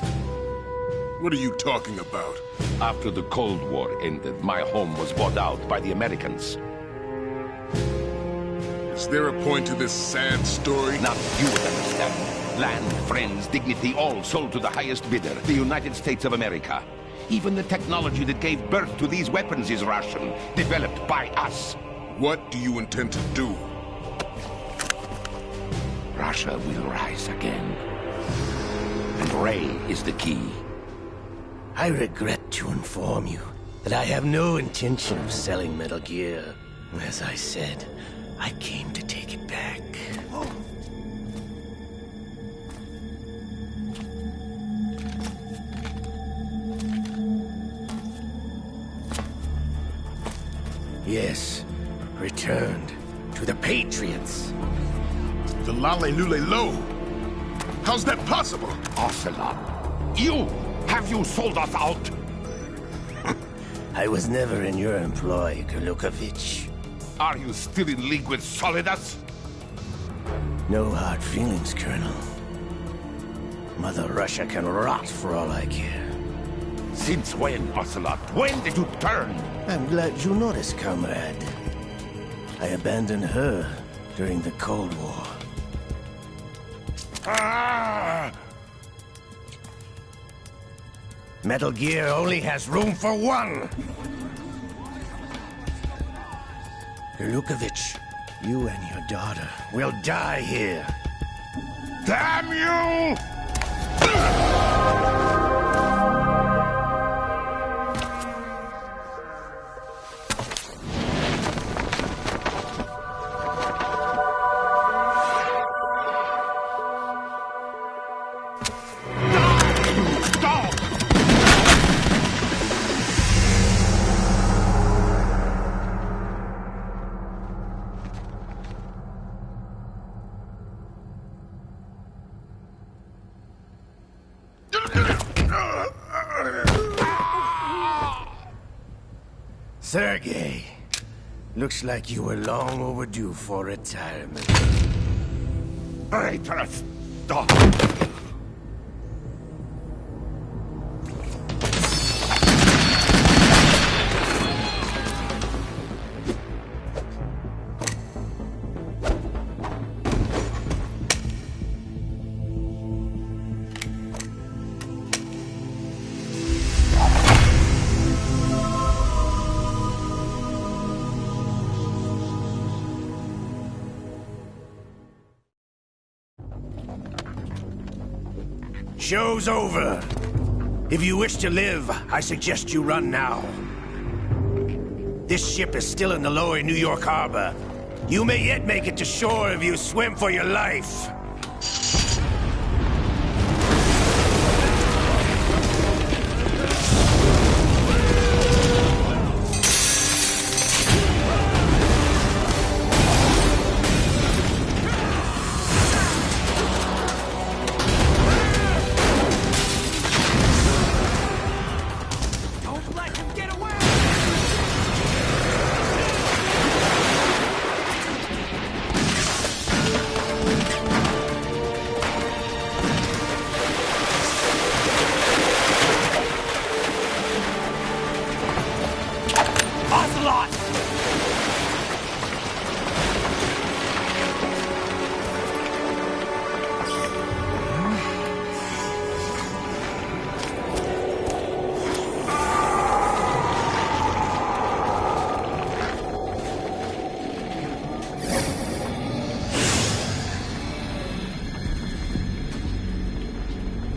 What are you talking about? After the Cold War ended, my home was bought out by the Americans. Is there a point to this sad story? Not you would understand. Land, friends, dignity, all sold to the highest bidder, the United States of America. Even the technology that gave birth to these weapons is Russian, developed by us. What do you intend to do? Russia will rise again. And Ray is the key. I regret to inform you that I have no intention of selling Metal Gear. As I said, I came to take it back. Yes, returned to the Patriots. The Lale Lule Lo? How's that possible? Ocelot, have you sold us out? I was never in your employ, Gurlukovich. Are you still in league with Solidus? No hard feelings, Colonel. Mother Russia can rot for all I care. Since when, Ocelot? When did you turn? I'm glad you noticed, comrade. I abandoned her during the Cold War. Ah! Metal Gear only has room for one! Gurlukovich, you and your daughter will die here. Damn you! Sergei, looks like you were long overdue for retirement. Traitorous dog! Show's over. If you wish to live, I suggest you run now. This ship is still in the lower New York harbor. You may yet make it to shore if you swim for your life.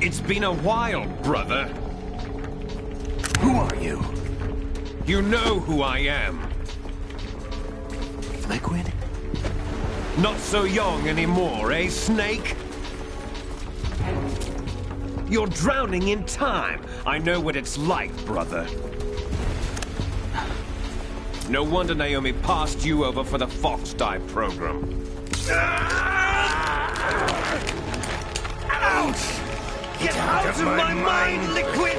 It's been a while, brother. Who are you? You know who I am. Liquid? Not so young anymore, eh, Snake? You're drowning in time. I know what it's like, brother. No wonder Naomi passed you over for the Fox Die program. Ouch! Get out of my mind, Liquid!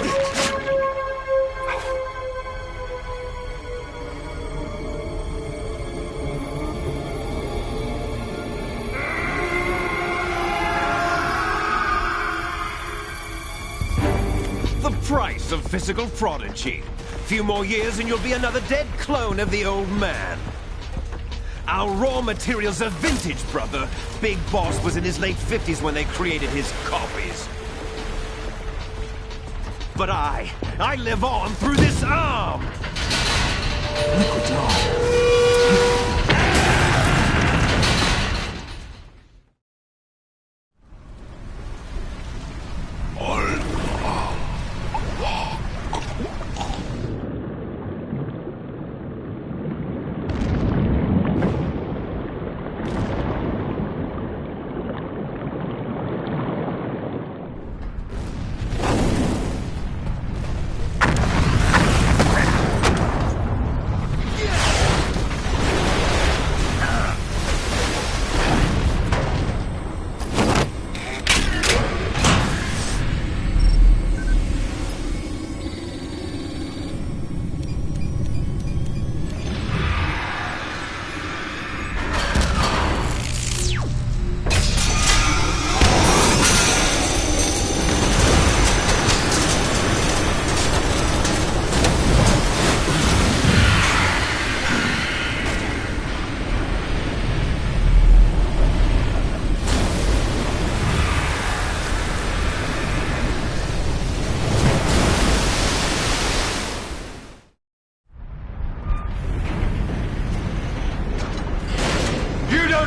The price of physical prodigy. Few more years and you'll be another dead clone of the old man. Our raw materials are vintage, brother. Big Boss was in his late 50s when they created his copies. But I live on through this arm! Liquid's on.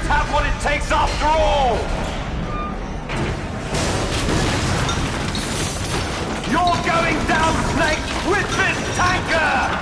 Have what it takes after all! You're going down, Snake, with this tanker!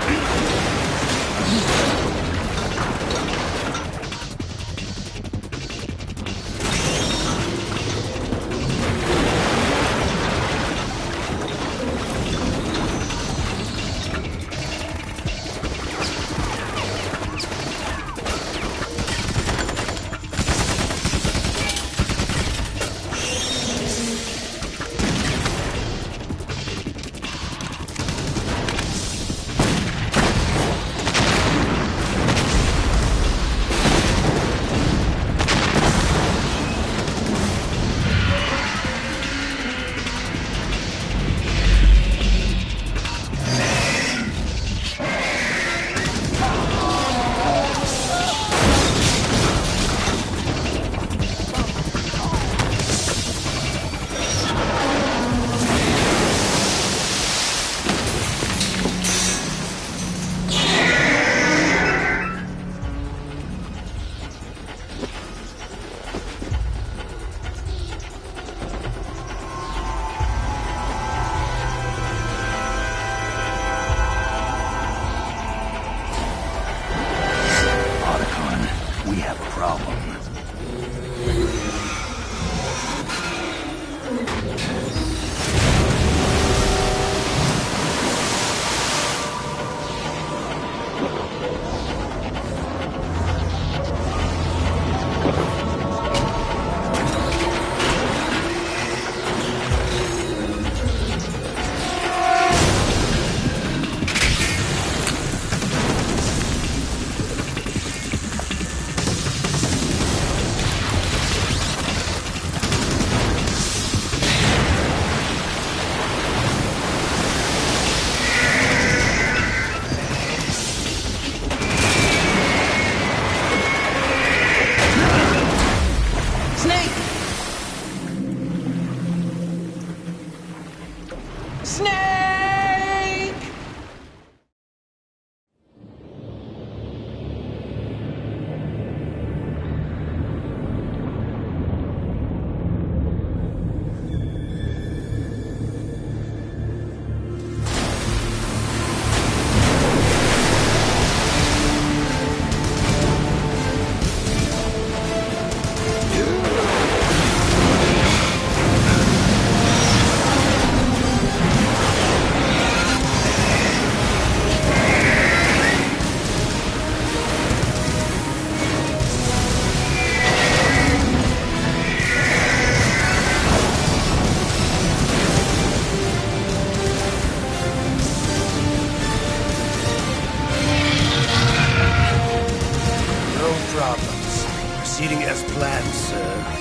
plans, sir.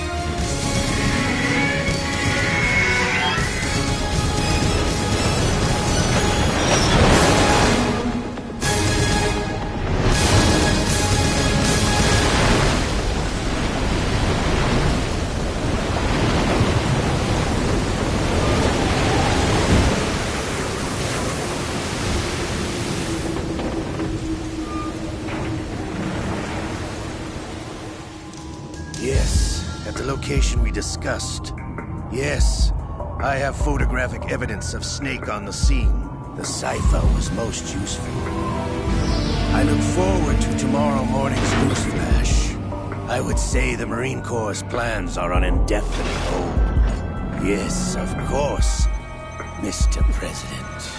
Yes, at the location we discussed. Yes, I have photographic evidence of Snake on the scene. The cipher was most useful. I look forward to tomorrow morning's newsflash. I would say the Marine Corps' plans are on indefinite hold. Yes, of course, Mr. President.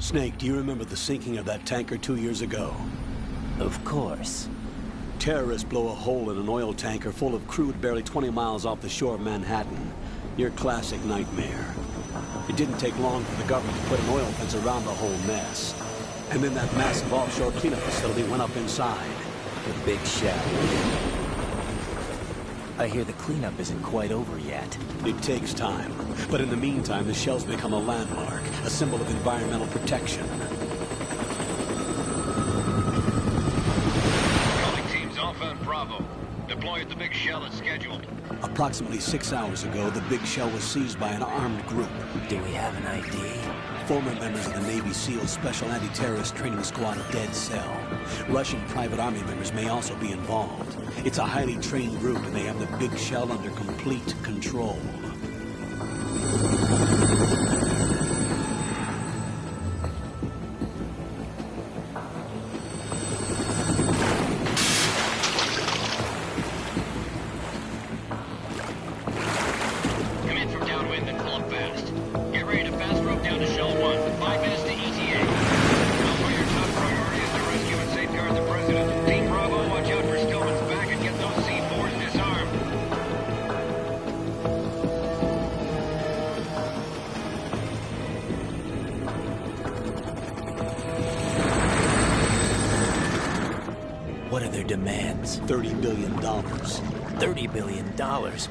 Snake, do you remember the sinking of that tanker 2 years ago? Of course. Terrorists blow a hole in an oil tanker full of crude barely 20 miles off the shore of Manhattan. Your classic nightmare. It didn't take long for the government to put an oil fence around the whole mess. And then that massive offshore cleanup facility went up inside. The big shell. I hear the cleanup isn't quite over yet. It takes time. But in the meantime, the shell's become a landmark, a symbol of environmental protection. Calling teams Alpha and Bravo. Deploy at the big shell as scheduled. Approximately 6 hours ago, the big shell was seized by an armed group. Do we have an ID? Former members of the Navy SEALs Special Anti-Terrorist Training Squad Dead Cell. Russian private army members may also be involved. It's a highly trained group, and they have the big shell under complete control. Come in from downwind and pull up fast. Get ready to fast rope down to Shell 1. 5 minutes to ETA. Alpha, your top priority is to rescue and safeguard the President. Team Bravo, watch out for Stillman's back and get those C4s disarmed. What are their demands? $30 billion. $30 billion?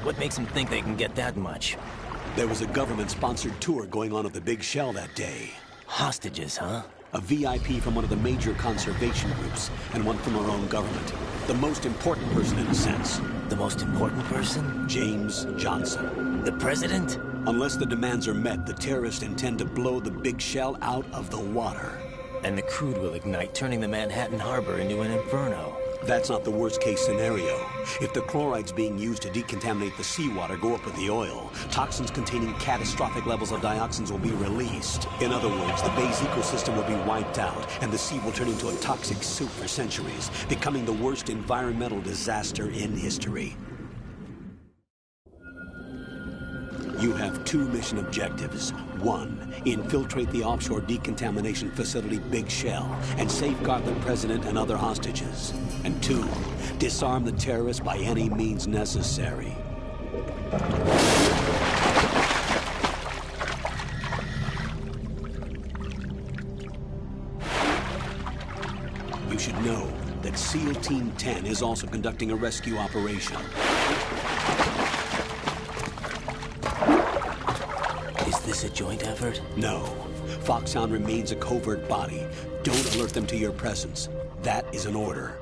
What makes them think they can get that much? There was a government-sponsored tour going on at the big shell that day. Hostages, huh? A VIP from one of the major conservation groups, and one from our own government. The most important person in a sense. The most important person? James Johnson. The President? Unless the demands are met, the terrorists intend to blow the big shell out of the water. And the crude will ignite, turning the Manhattan Harbor into an inferno. That's not the worst-case scenario. If the chlorides being used to decontaminate the seawater go up with the oil, toxins containing catastrophic levels of dioxins will be released. In other words, the bay's ecosystem will be wiped out, and the sea will turn into a toxic soup for centuries, becoming the worst environmental disaster in history. You have 2 mission objectives. 1, infiltrate the offshore decontamination facility Big Shell and safeguard the President and other hostages. And 2, disarm the terrorists by any means necessary. You should know that SEAL Team 10 is also conducting a rescue operation. Is this a joint effort? No. Foxhound remains a covert body. Don't alert them to your presence. That is an order.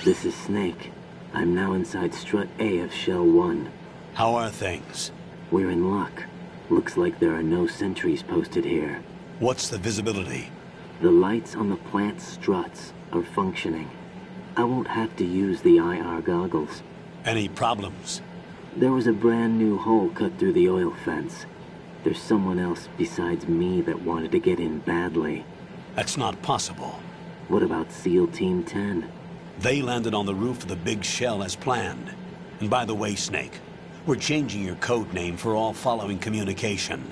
This is Snake. I'm now inside Strut A of Shell 1. How are things? We're in luck. Looks like there are no sentries posted here. What's the visibility? The lights on the plant struts are functioning. I won't have to use the IR goggles. Any problems? There was a brand new hole cut through the oil fence. There's someone else besides me that wanted to get in badly. That's not possible. What about SEAL Team 10? They landed on the roof of the big shell as planned. And by the way, Snake, we're changing your code name for all following communication.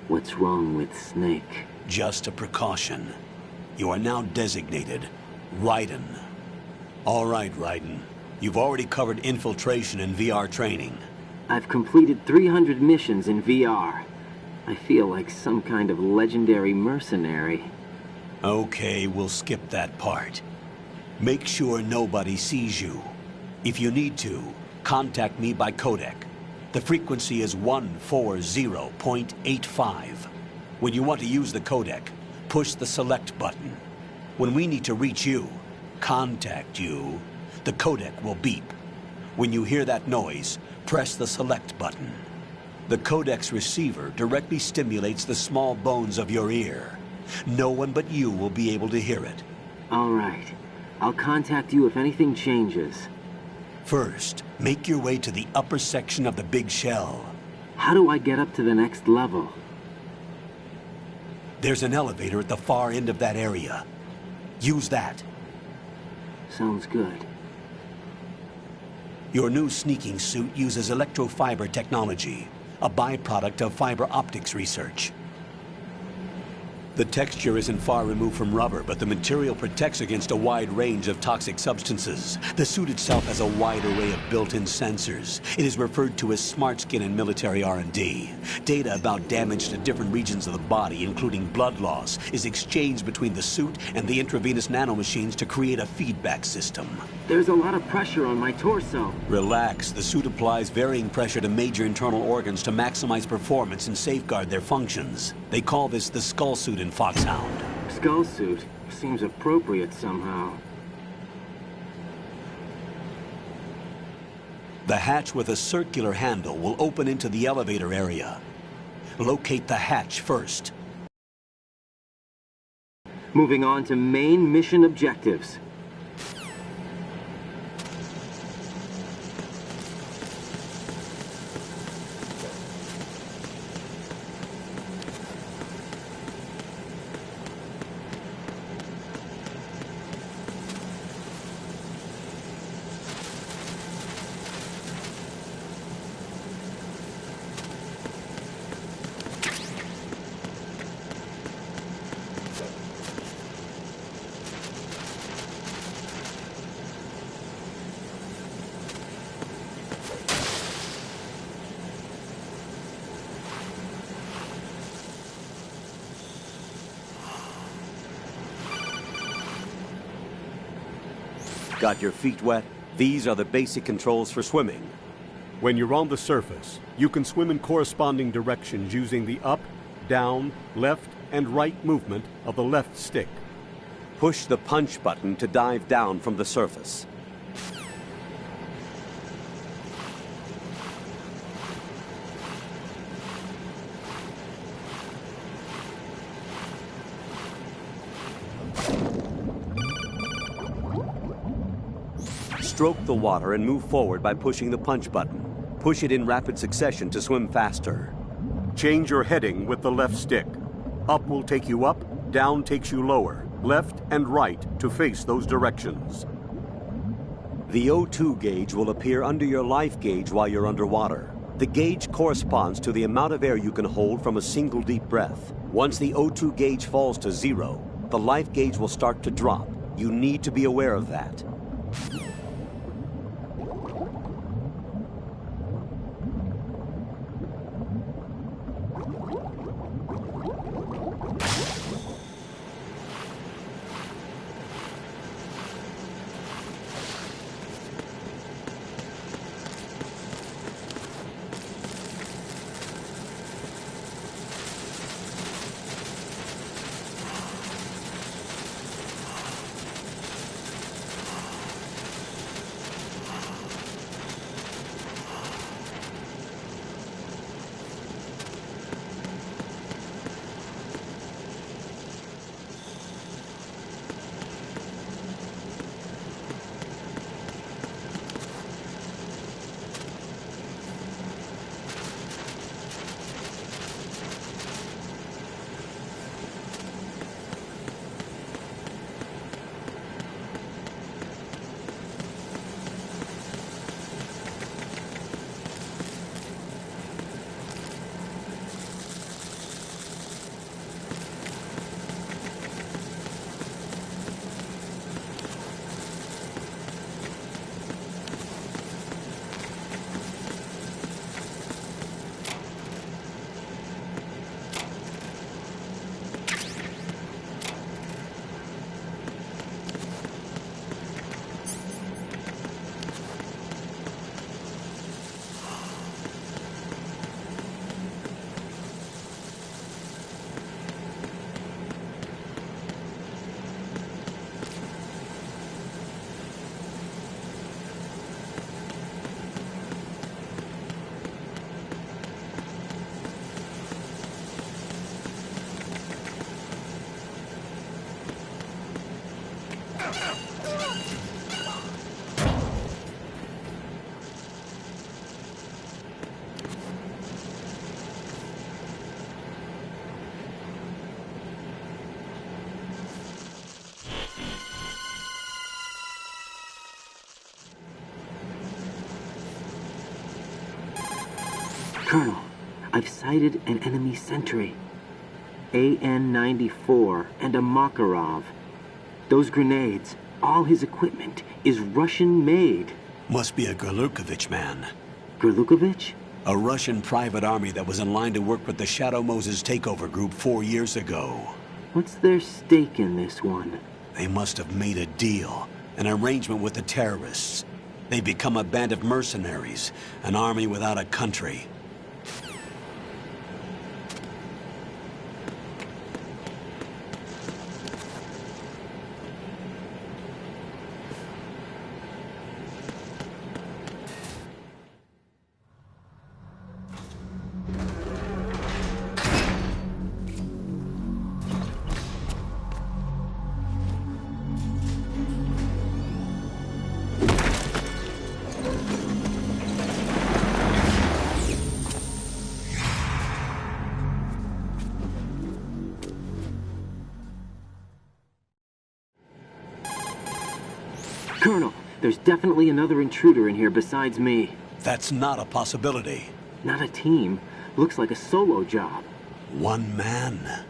What's wrong with Snake? Just a precaution. You are now designated Raiden. All right, Raiden. You've already covered infiltration and VR training. I've completed 300 missions in VR. I feel like some kind of legendary mercenary. Okay, we'll skip that part. Make sure nobody sees you. If you need to, contact me by codec. The frequency is 140.85. When you want to use the codec, push the select button. When we need to reach you, contact you, the codec will beep. When you hear that noise, press the select button. The codec's receiver directly stimulates the small bones of your ear. No one but you will be able to hear it. All right. I'll contact you if anything changes. First, make your way to the upper section of the big shell. How do I get up to the next level? There's an elevator at the far end of that area. Use that. Sounds good. Your new sneaking suit uses electrofiber technology, a byproduct of fiber optics research. The texture isn't far removed from rubber, but the material protects against a wide range of toxic substances. The suit itself has a wide array of built-in sensors. It is referred to as smart skin in military R&D. Data about damage to different regions of the body, including blood loss, is exchanged between the suit and the intravenous nanomachines to create a feedback system. There's a lot of pressure on my torso. Relax. The suit applies varying pressure to major internal organs to maximize performance and safeguard their functions. They call this the skull suit in Foxhound. Skull suit? Seems appropriate somehow. The hatch with a circular handle will open into the elevator area. Locate the hatch first. Moving on to main mission objectives. Got your feet wet? These are the basic controls for swimming. When you're on the surface, you can swim in corresponding directions using the up, down, left, and right movement of the left stick. Push the punch button to dive down from the surface. Stroke the water and move forward by pushing the punch button. Push it in rapid succession to swim faster. Change your heading with the left stick. Up will take you up, down takes you lower, left and right to face those directions. The O2 gauge will appear under your life gauge while you're underwater. The gauge corresponds to the amount of air you can hold from a single deep breath. Once the O2 gauge falls to 0, the life gauge will start to drop. You need to be aware of that. Colonel, I've sighted an enemy sentry. AN-94 and a Makarov. Those grenades, all his equipment, is Russian-made. Must be a Gerlukovich man. Gerlukovich? A Russian private army that was in line to work with the Shadow Moses takeover group 4 years ago. What's their stake in this one? They must have made a deal, an arrangement with the terrorists. They've become a band of mercenaries, an army without a country. Colonel, there's definitely another intruder in here besides me. That's not a possibility. Not a team. Looks like a solo job. One man.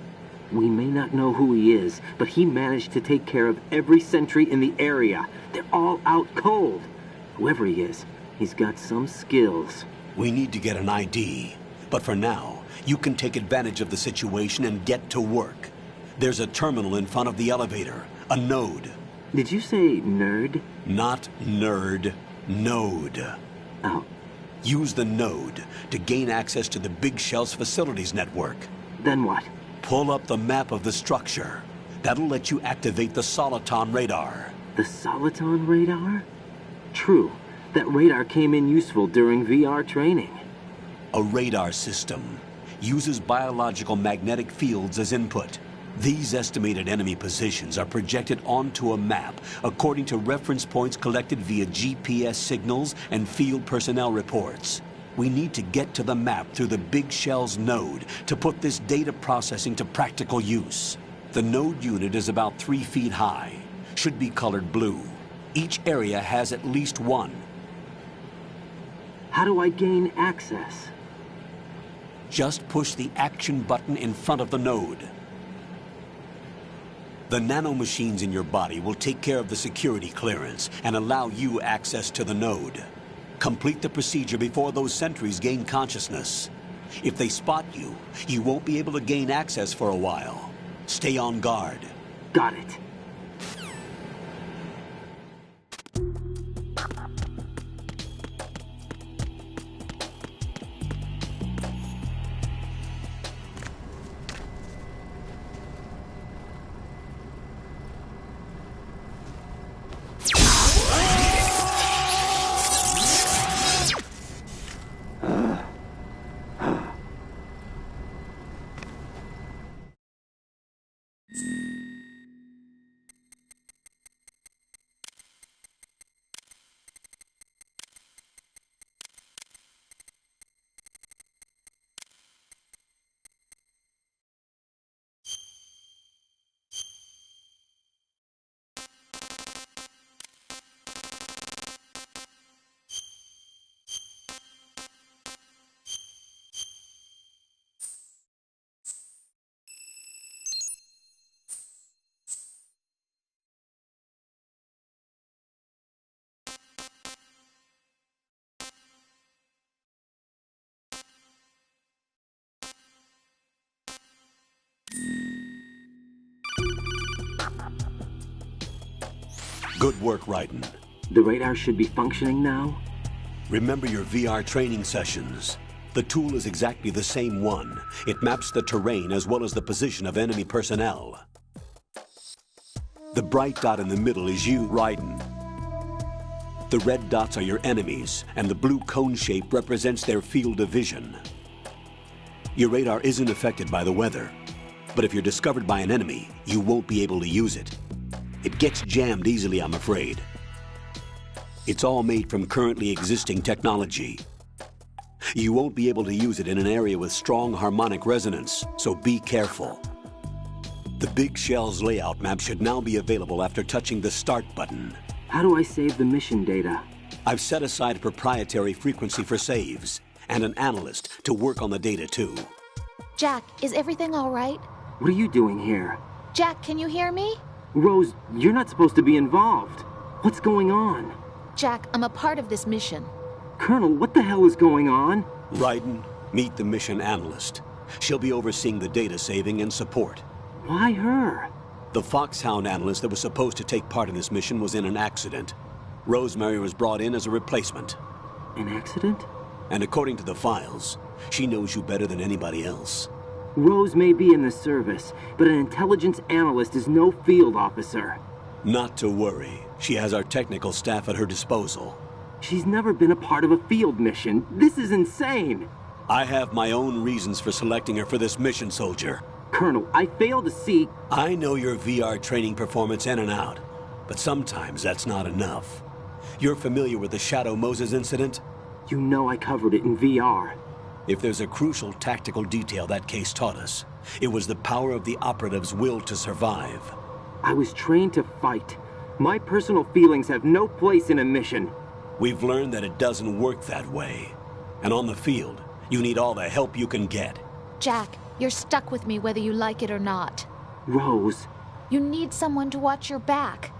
We may not know who he is, but he managed to take care of every sentry in the area. They're all out cold. Whoever he is, he's got some skills. We need to get an ID. But for now, you can take advantage of the situation and get to work. There's a terminal in front of the elevator. A node. Did you say nerd? Not nerd. Node. Oh. Use the node to gain access to the Big Shell's facilities network. Then what? Pull up the map of the structure. That'll let you activate the Soliton radar. The Soliton radar? True. That radar came in useful during VR training. A radar system uses biological magnetic fields as input. These estimated enemy positions are projected onto a map according to reference points collected via GPS signals and field personnel reports. We need to get to the map through the Big Shell's node to put this data processing to practical use. The node unit is about 3 feet high, should be colored blue. Each area has at least one. How do I gain access? Just push the action button in front of the node. The nanomachines in your body will take care of the security clearance and allow you access to the node. Complete the procedure before those sentries gain consciousness. If they spot you, you won't be able to gain access for a while. Stay on guard. Got it. Good work, Raiden. The radar should be functioning now? Remember your VR training sessions. The tool is exactly the same one. It maps the terrain as well as the position of enemy personnel. The bright dot in the middle is you, Raiden. The red dots are your enemies, and the blue cone shape represents their field of vision. Your radar isn't affected by the weather, but if you're discovered by an enemy, you won't be able to use it. It gets jammed easily, I'm afraid. It's all made from currently existing technology. You won't be able to use it in an area with strong harmonic resonance, so be careful. The Big Shell's layout map should now be available after touching the Start button. How do I save the mission data? I've set aside a proprietary frequency for saves, and an analyst to work on the data too. Jack, is everything all right? What are you doing here? Jack, can you hear me? Rose, you're not supposed to be involved. What's going on? Jack, I'm a part of this mission. Colonel, what the hell is going on? Raiden, meet the mission analyst. She'll be overseeing the data saving and support. Why her? The Foxhound analyst that was supposed to take part in this mission was in an accident. Rosemary was brought in as a replacement. An accident? And according to the files, she knows you better than anybody else. Rose may be in the service, but an intelligence analyst is no field officer. Not to worry. She has our technical staff at her disposal. She's never been a part of a field mission. This is insane. I have my own reasons for selecting her for this mission, soldier. Colonel, I fail to see... I know your VR training performance in and out, but sometimes that's not enough. You're familiar with the Shadow Moses incident? You know I covered it in VR. If there's a crucial tactical detail that case taught us, it was the power of the operative's will to survive. I was trained to fight. My personal feelings have no place in a mission. We've learned that it doesn't work that way. And on the field, you need all the help you can get. Jack, you're stuck with me whether you like it or not. Rose. You need someone to watch your back.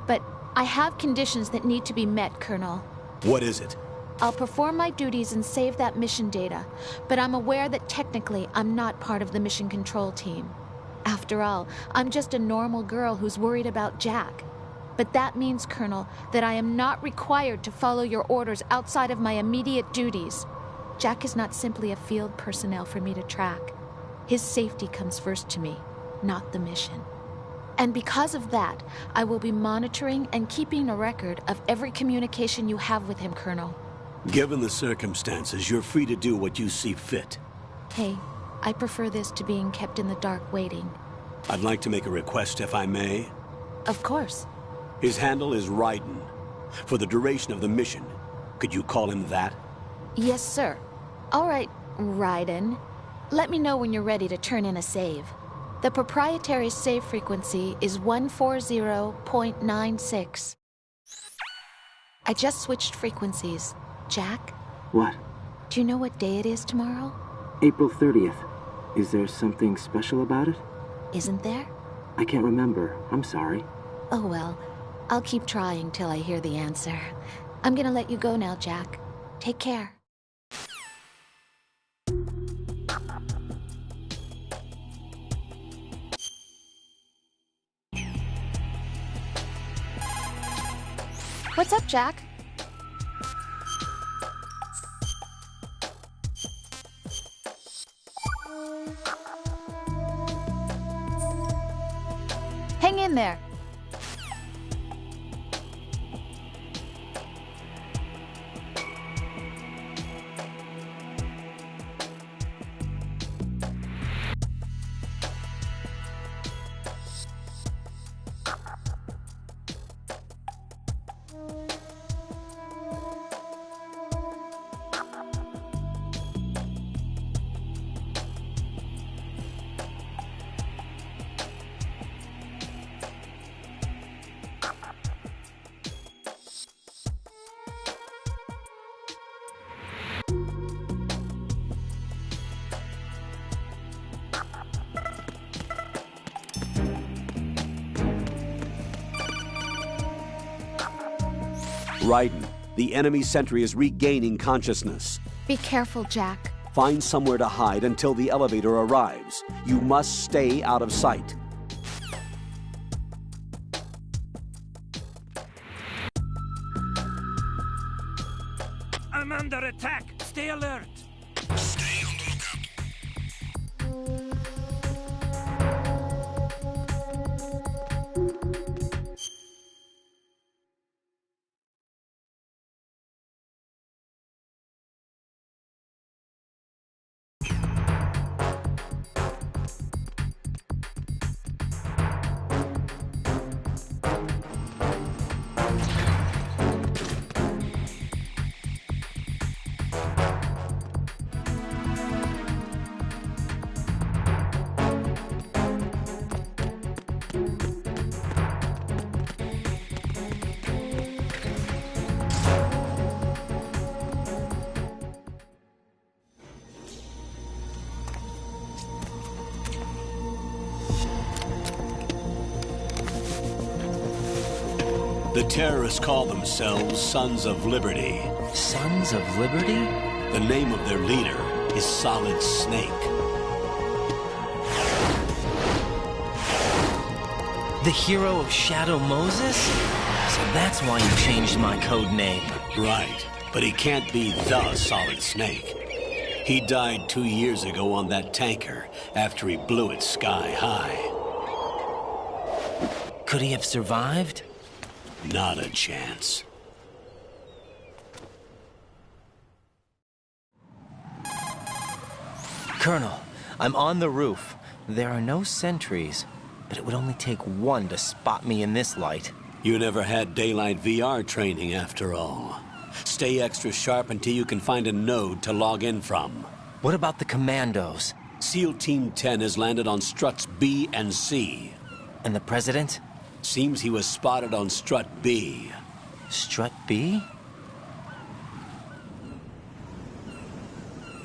But I have conditions that need to be met, Colonel. What is it? I'll perform my duties and save that mission data, but I'm aware that technically I'm not part of the mission control team. After all, I'm just a normal girl who's worried about Jack. But that means, Colonel, that I am not required to follow your orders outside of my immediate duties. Jack is not simply a field personnel for me to track. His safety comes first to me, not the mission. And because of that, I will be monitoring and keeping a record of every communication you have with him, Colonel. Given the circumstances, you're free to do what you see fit. Hey, I prefer this to being kept in the dark waiting. I'd like to make a request, if I may. Of course. His handle is Raiden. For the duration of the mission, could you call him that? Yes, sir. All right, Raiden. Let me know when you're ready to turn in a save. The proprietary save frequency is 140.96. I just switched frequencies. Jack? What? Do you know what day it is tomorrow? April 30th. Is there something special about it? Isn't there? I can't remember. I'm sorry. Oh well. I'll keep trying till I hear the answer. I'm gonna let you go now, Jack. Take care. What's up, Jack? Hang in there. Raiden, the enemy sentry is regaining consciousness. Be careful, Jack. Find somewhere to hide until the elevator arrives. You must stay out of sight. I'm under attack. Stay alert. Stay on the lookout. The terrorists call themselves Sons of Liberty. Sons of Liberty? The name of their leader is Solid Snake. The hero of Shadow Moses? So that's why you changed my code name. Right, but he can't be the Solid Snake. He died 2 years ago on that tanker after he blew it sky high. Could he have survived? Not a chance. Colonel, I'm on the roof. There are no sentries, but it would only take one to spot me in this light. You never had daylight VR training after all. Stay extra sharp until you can find a node to log in from. What about the commandos? SEAL Team 10 has landed on struts B and C. And the President? Seems he was spotted on strut B. Strut B?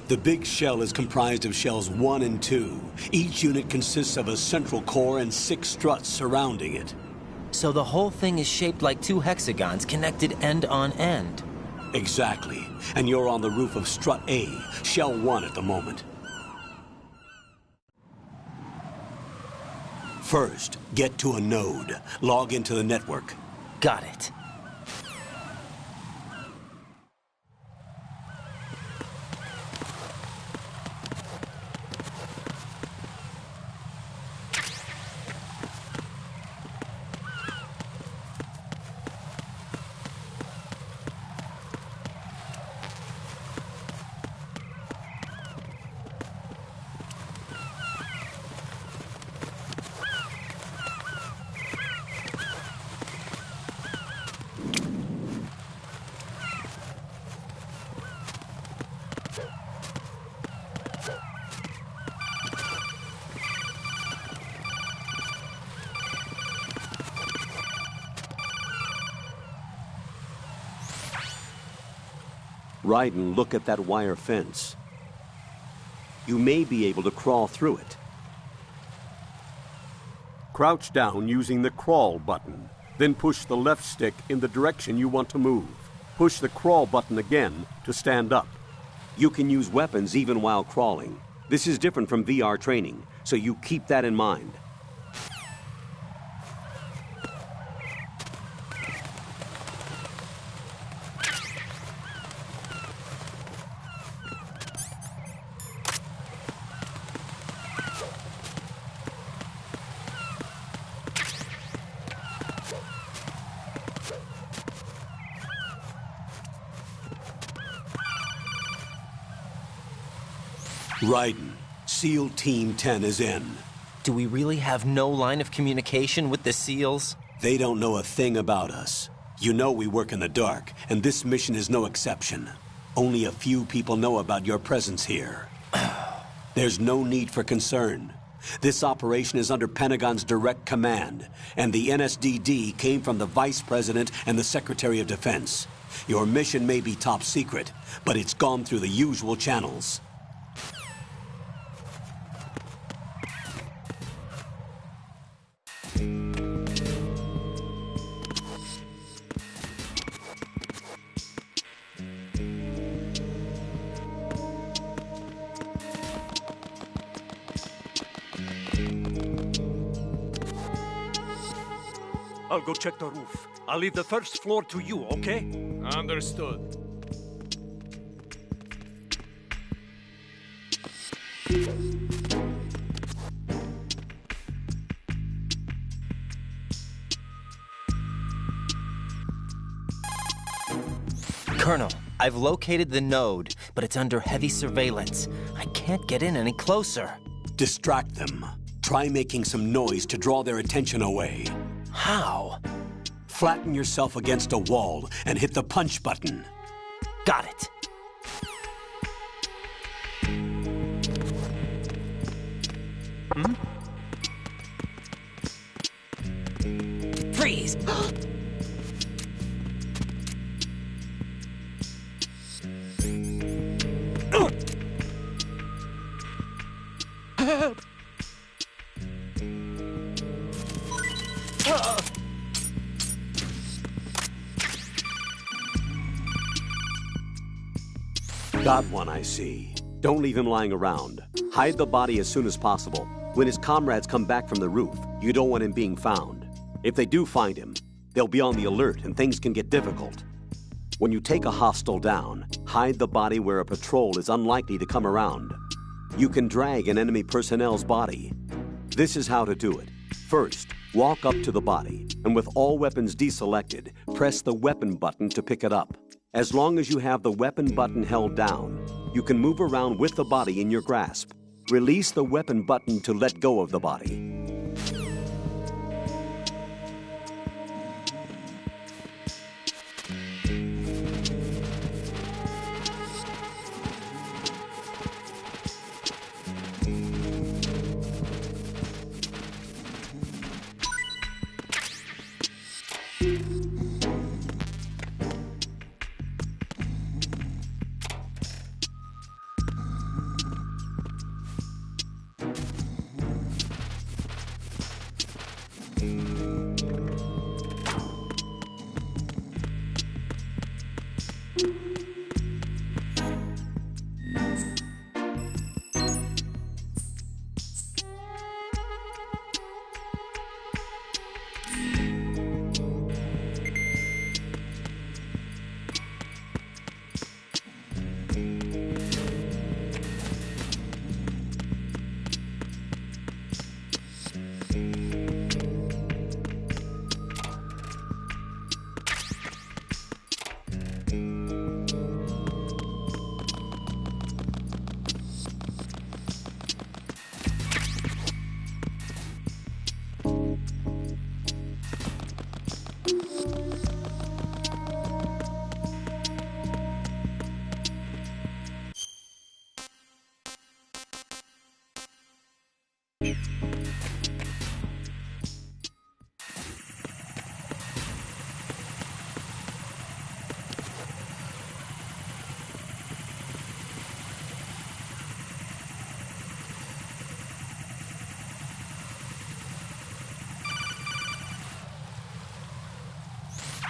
The big shell is comprised of shells 1 and 2. Each unit consists of a central core and 6 struts surrounding it. So the whole thing is shaped like 2 hexagons connected end on end. Exactly. And you're on the roof of strut A, shell 1 at the moment. First, get to a node. Log into the network. Got it. Raiden, look at that wire fence. You may be able to crawl through it. Crouch down using the crawl button. Then push the left stick in the direction you want to move. Push the crawl button again to stand up. You can use weapons even while crawling. This is different from VR training, so you keep that in mind. Raiden, SEAL Team 10 is in. Do we really have no line of communication with the SEALs? They don't know a thing about us. You know we work in the dark, and this mission is no exception. Only a few people know about your presence here. There's no need for concern. This operation is under Pentagon's direct command, and the NSDD came from the Vice President and the Secretary of Defense. Your mission may be top secret, but it's gone through the usual channels. I'll go check the roof. I'll leave the first floor to you, okay? Understood. Colonel, I've located the node, but it's under heavy surveillance. I can't get in any closer. Distract them. Try making some noise to draw their attention away. How? Flatten yourself against a wall and hit the punch button. Got it. Freeze! Got one, I see. Don't leave him lying around. Hide the body as soon as possible. When his comrades come back from the roof, you don't want him being found. If they do find him, they'll be on the alert and things can get difficult. When you take a hostile down, hide the body where a patrol is unlikely to come around. You can drag an enemy personnel's body. This is how to do it. First, walk up to the body, and with all weapons deselected, press the weapon button to pick it up. As long as you have the weapon button held down, you can move around with the body in your grasp. Release the weapon button to let go of the body.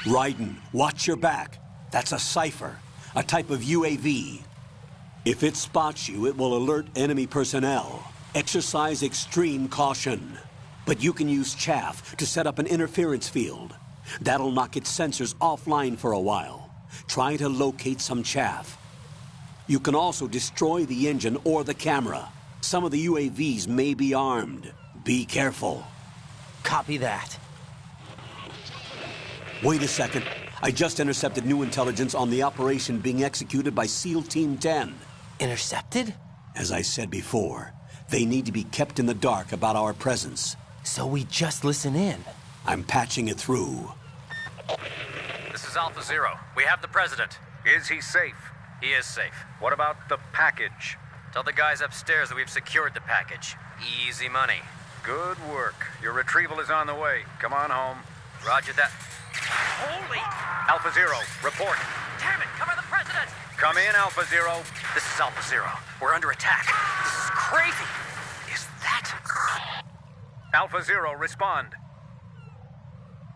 Raiden, watch your back. That's a cipher, a type of UAV. If it spots you, it will alert enemy personnel. Exercise extreme caution. But you can use chaff to set up an interference field. That'll knock its sensors offline for a while. Try to locate some chaff. You can also destroy the engine or the camera. Some of the UAVs may be armed. Be careful. Copy that. Wait a second. I just intercepted new intelligence on the operation being executed by SEAL Team 10. Intercepted? As I said before, they need to be kept in the dark about our presence. So we just listen in. I'm patching it through. This is Alpha Zero. We have the President. Is he safe? He is safe. What about the package? Tell the guys upstairs that we've secured the package. Easy money. Good work. Your retrieval is on the way. Come on home. Roger that. Holy! Alpha Zero, report. Damn it, cover the President! Come in, Alpha Zero. This is Alpha Zero. We're under attack. This is crazy. Is that... Alpha Zero, respond.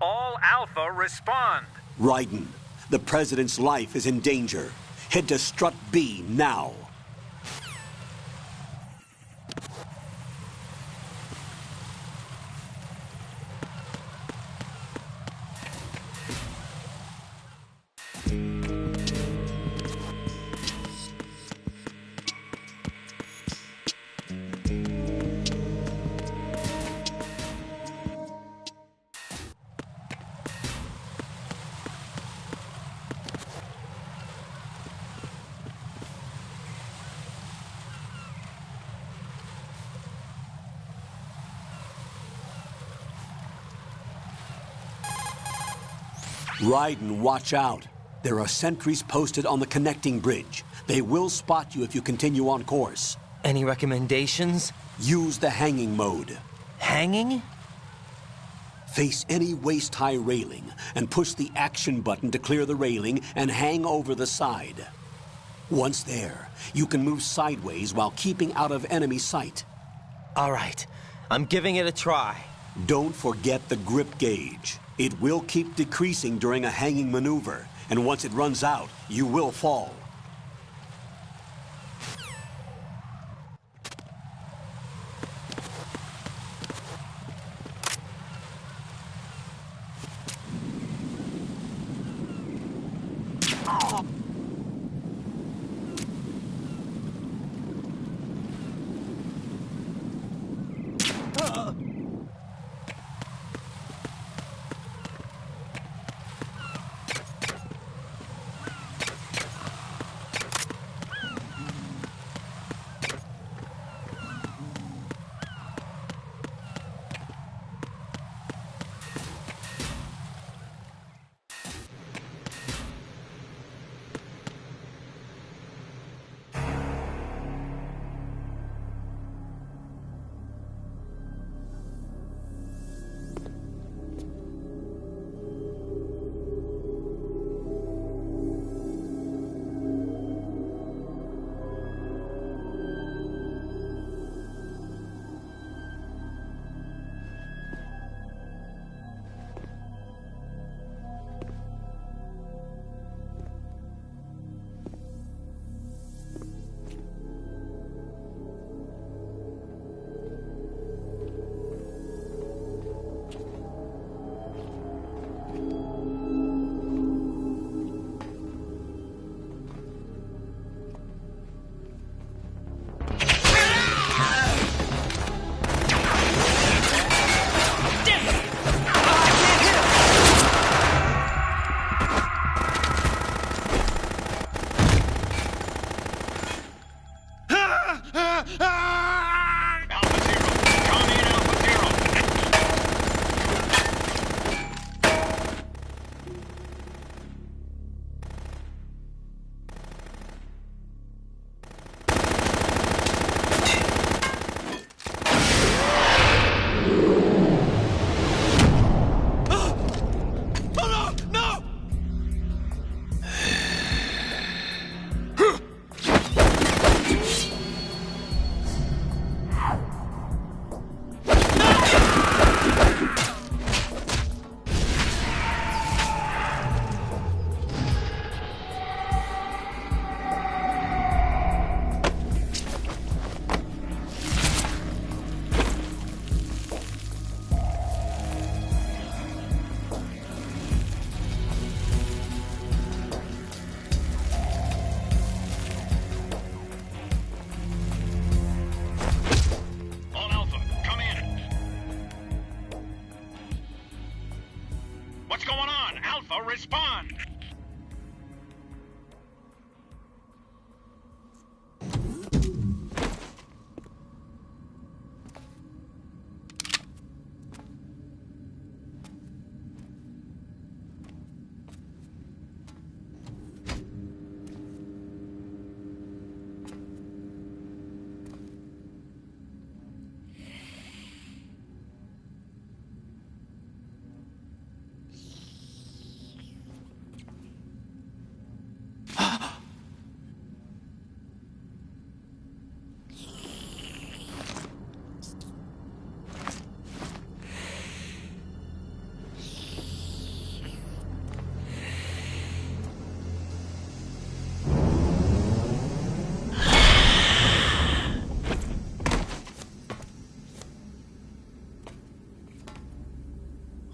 All Alpha, respond. Raiden, the President's life is in danger. Head to Strut B now. Raiden, watch out. There are sentries posted on the connecting bridge. They will spot you if you continue on course. Any recommendations? Use the hanging mode. Hanging? Face any waist-high railing and push the action button to clear the railing and hang over the side. Once there, you can move sideways while keeping out of enemy sight. All right. I'm giving it a try. Don't forget the grip gauge. It will keep decreasing during a hanging maneuver, and once it runs out, you will fall. Alpha, respond!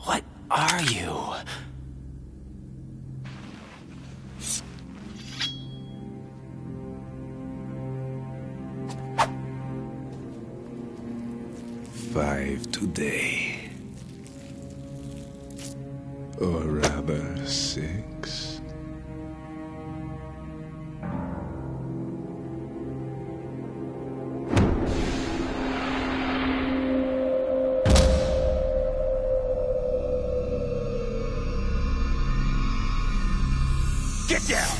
What are you? Five today. Or rather, 6. Get down!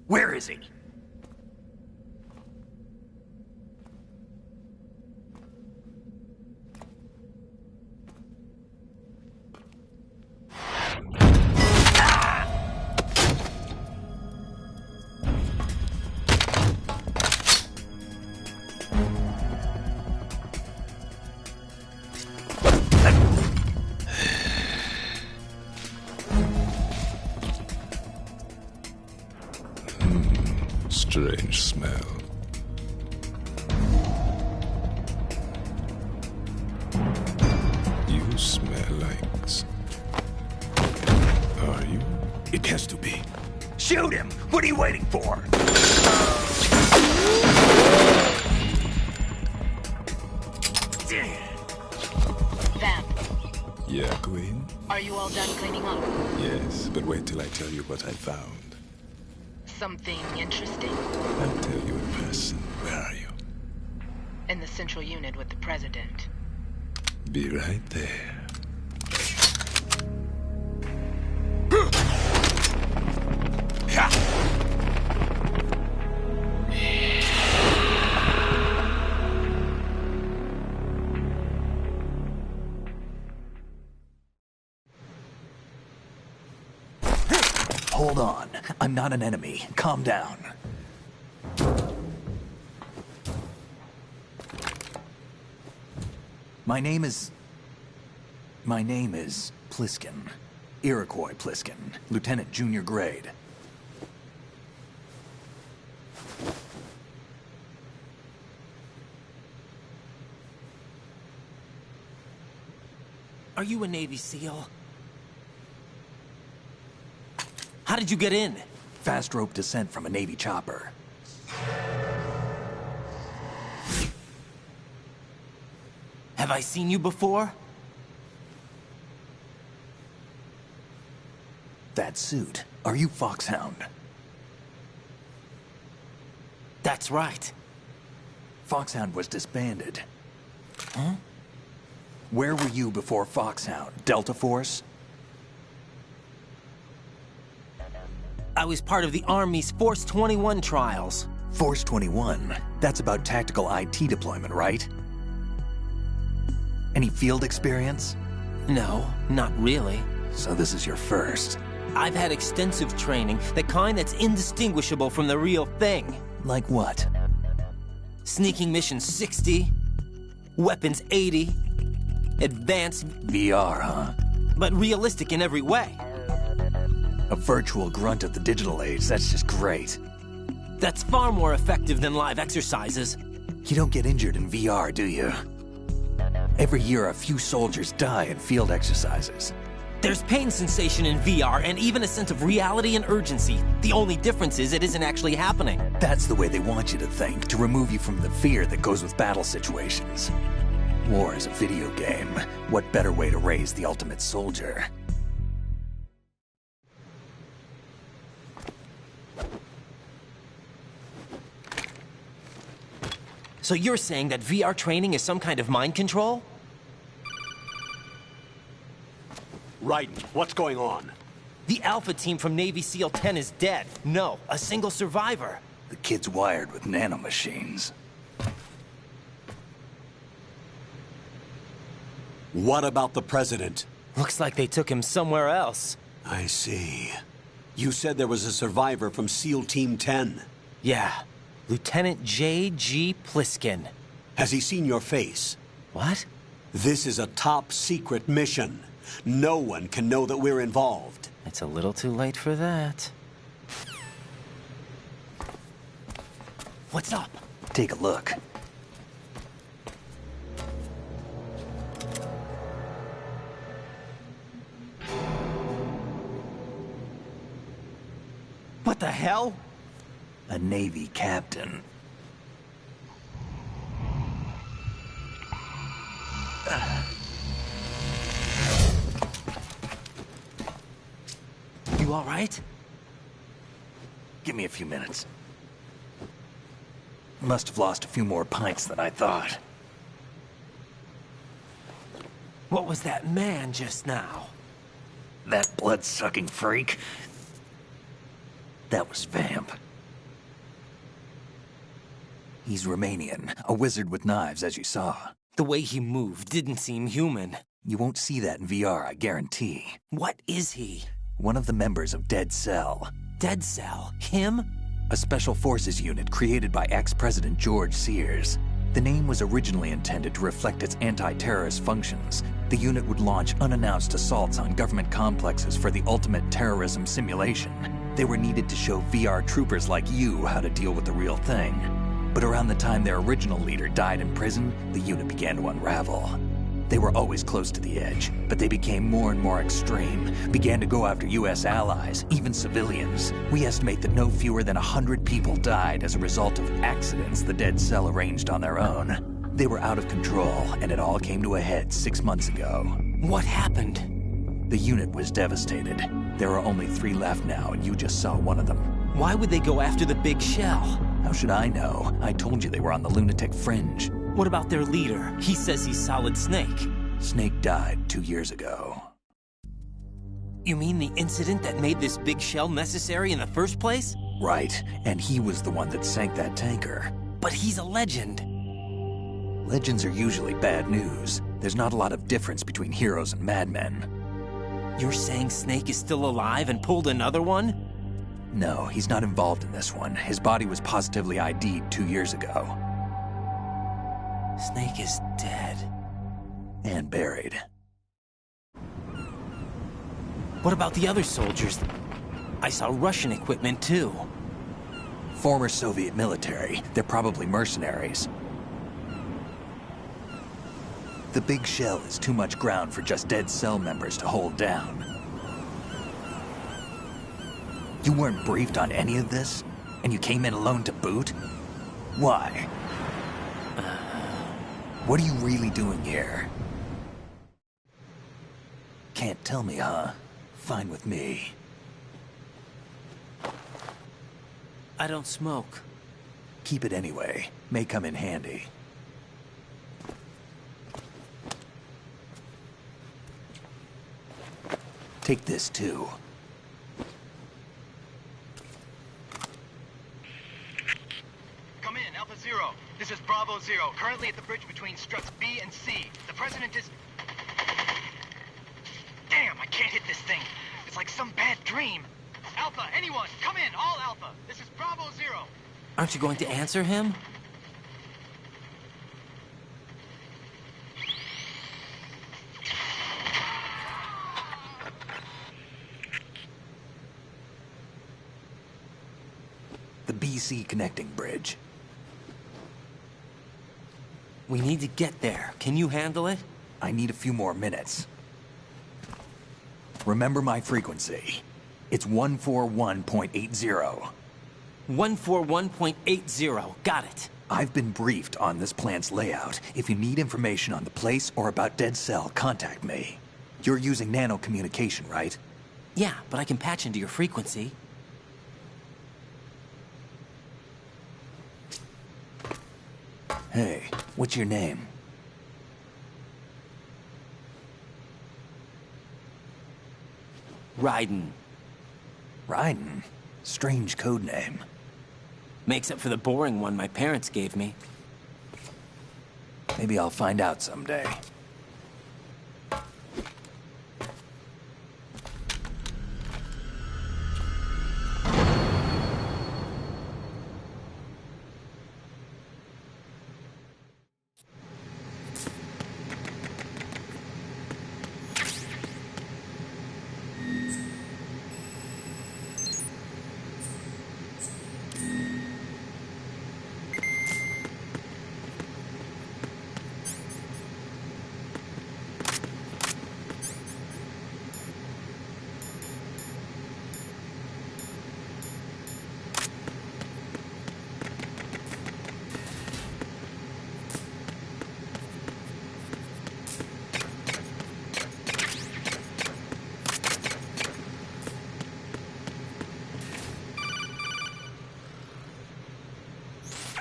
Where is he? Strange smell. You smell like... Are you? It has to be. Shoot him! What are you waiting for? Vamp, Yeah, Queen? are you all done cleaning up? Yes, but wait till I tell you what I found. Something interesting? I'll tell you in person. Where are you? In the central unit with the president. Be right there. Hold on. I'm not an enemy. Calm down. My name is Pliskin. Iroquois Pliskin. Lieutenant Junior Grade. Are you a Navy SEAL? How did you get in? Fast rope descent from a Navy chopper. Have I seen you before? That suit. Are you Foxhound? That's right. Foxhound was disbanded. Huh? Where were you before Foxhound? Delta Force? I was part of the Army's Force 21 trials. Force 21? That's about tactical IT deployment, right? Any field experience? No, not really. So this is your first. I've had extensive training, the kind that's indistinguishable from the real thing. Like what? Sneaking mission 60, weapons 80, advanced... VR, huh? But realistic in every way. A virtual grunt of the digital age, that's just great. That's far more effective than live exercises. You don't get injured in VR, do you? Every year, a few soldiers die in field exercises. There's pain sensation in VR and even a sense of reality and urgency. The only difference is it isn't actually happening. That's the way they want you to think, to remove you from the fear that goes with battle situations. War is a video game. What better way to raise the ultimate soldier? So you're saying that VR training is some kind of mind control? Raiden, what's going on? The Alpha team from Navy SEAL 10 is dead. No, a single survivor. The kid's wired with nanomachines. What about the President? Looks like they took him somewhere else. I see. You said there was a survivor from SEAL Team 10. Yeah. Lieutenant J.G. Pliskin. Has he seen your face? What? This is a top-secret mission. No one can know that we're involved. It's a little too late for that. What's up? Take a look. What the hell? A Navy captain. You all right? Give me a few minutes. Must have lost a few more pints than I thought. What was that man just now? That blood-sucking freak? That was Vamp. He's Romanian, a wizard with knives, as you saw. The way he moved didn't seem human. You won't see that in VR, I guarantee. What is he? One of the members of Dead Cell. Dead Cell? Him? A special forces unit created by ex-President George Sears. The name was originally intended to reflect its anti-terrorist functions. The unit would launch unannounced assaults on government complexes for the ultimate terrorism simulation. They were needed to show VR troopers like you how to deal with the real thing. But around the time their original leader died in prison, the unit began to unravel. They were always close to the edge, but they became more and more extreme, began to go after U.S. allies, even civilians. We estimate that no fewer than 100 people died as a result of accidents the Dead Cell arranged on their own. They were out of control, and it all came to a head 6 months ago. What happened? The unit was devastated. There are only 3 left now, and you just saw one of them. Why would they go after the big shell? How should I know? I told you they were on the lunatic fringe. What about their leader? He says he's Solid Snake. Snake died 2 years ago. You mean the incident that made this big shell necessary in the first place? Right, and he was the one that sank that tanker. But he's a legend. Legends are usually bad news. There's not a lot of difference between heroes and madmen. You're saying Snake is still alive and pulled another one? No, he's not involved in this one. His body was positively ID'd 2 years ago. Snake is dead. And buried. What about the other soldiers? I saw Russian equipment too. Former Soviet military. They're probably mercenaries. The big shell is too much ground for just Dead Cell members to hold down. You weren't briefed on any of this? And you came in alone to boot? Why? What are you really doing here? Can't tell me, huh? Fine with me. I don't smoke. Keep it anyway. May come in handy. Take this, too. Come in, Alpha Zero. This is Bravo Zero, currently at the bridge between struts B and C. The President is... Damn, I can't hit this thing. It's like some bad dream. Alpha, anyone, come in, all Alpha. This is Bravo Zero. Aren't you going to answer him? The BC connecting bridge. We need to get there. Can you handle it? I need a few more minutes. Remember my frequency. It's 141.80. 141.80. Got it. I've been briefed on this plant's layout. If you need information on the place or about Dead Cell, contact me. You're using nano communication, right? Yeah, but I can patch into your frequency. Hey, what's your name? Raiden. Raiden? Strange code name. Makes up for the boring one my parents gave me. Maybe I'll find out someday.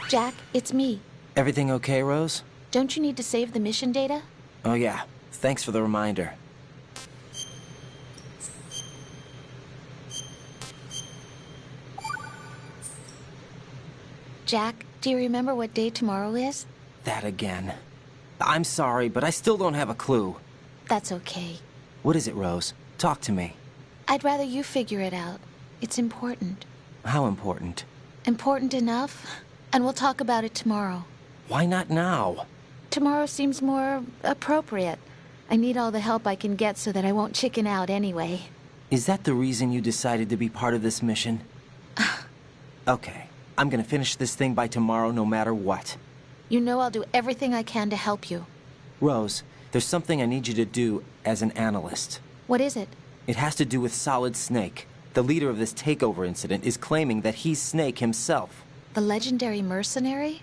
Jack, it's me. Everything okay, Rose? Don't you need to save the mission data? Oh yeah. Thanks for the reminder. Jack, do you remember what day tomorrow is? That again. I'm sorry, but I still don't have a clue. That's okay. What is it, Rose? Talk to me. I'd rather you figure it out. It's important. How important? Important enough? And we'll talk about it tomorrow. Why not now? Tomorrow seems more appropriate. I need all the help I can get so that I won't chicken out anyway. Is that the reason you decided to be part of this mission? Okay. I'm gonna finish this thing by tomorrow no matter what. You know I'll do everything I can to help you. Rose, there's something I need you to do as an analyst. What is it? It has to do with Solid Snake. The leader of this takeover incident is claiming that he's Snake himself. The legendary mercenary?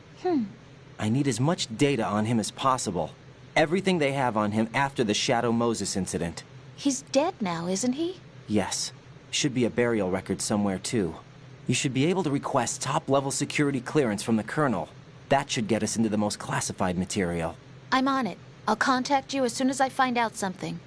I need as much data on him as possible. Everything they have on him after the Shadow Moses incident. He's dead now, isn't he? Yes. Should be a burial record somewhere, too. You should be able to request top-level security clearance from the Colonel. That should get us into the most classified material. I'm on it. I'll contact you as soon as I find out something.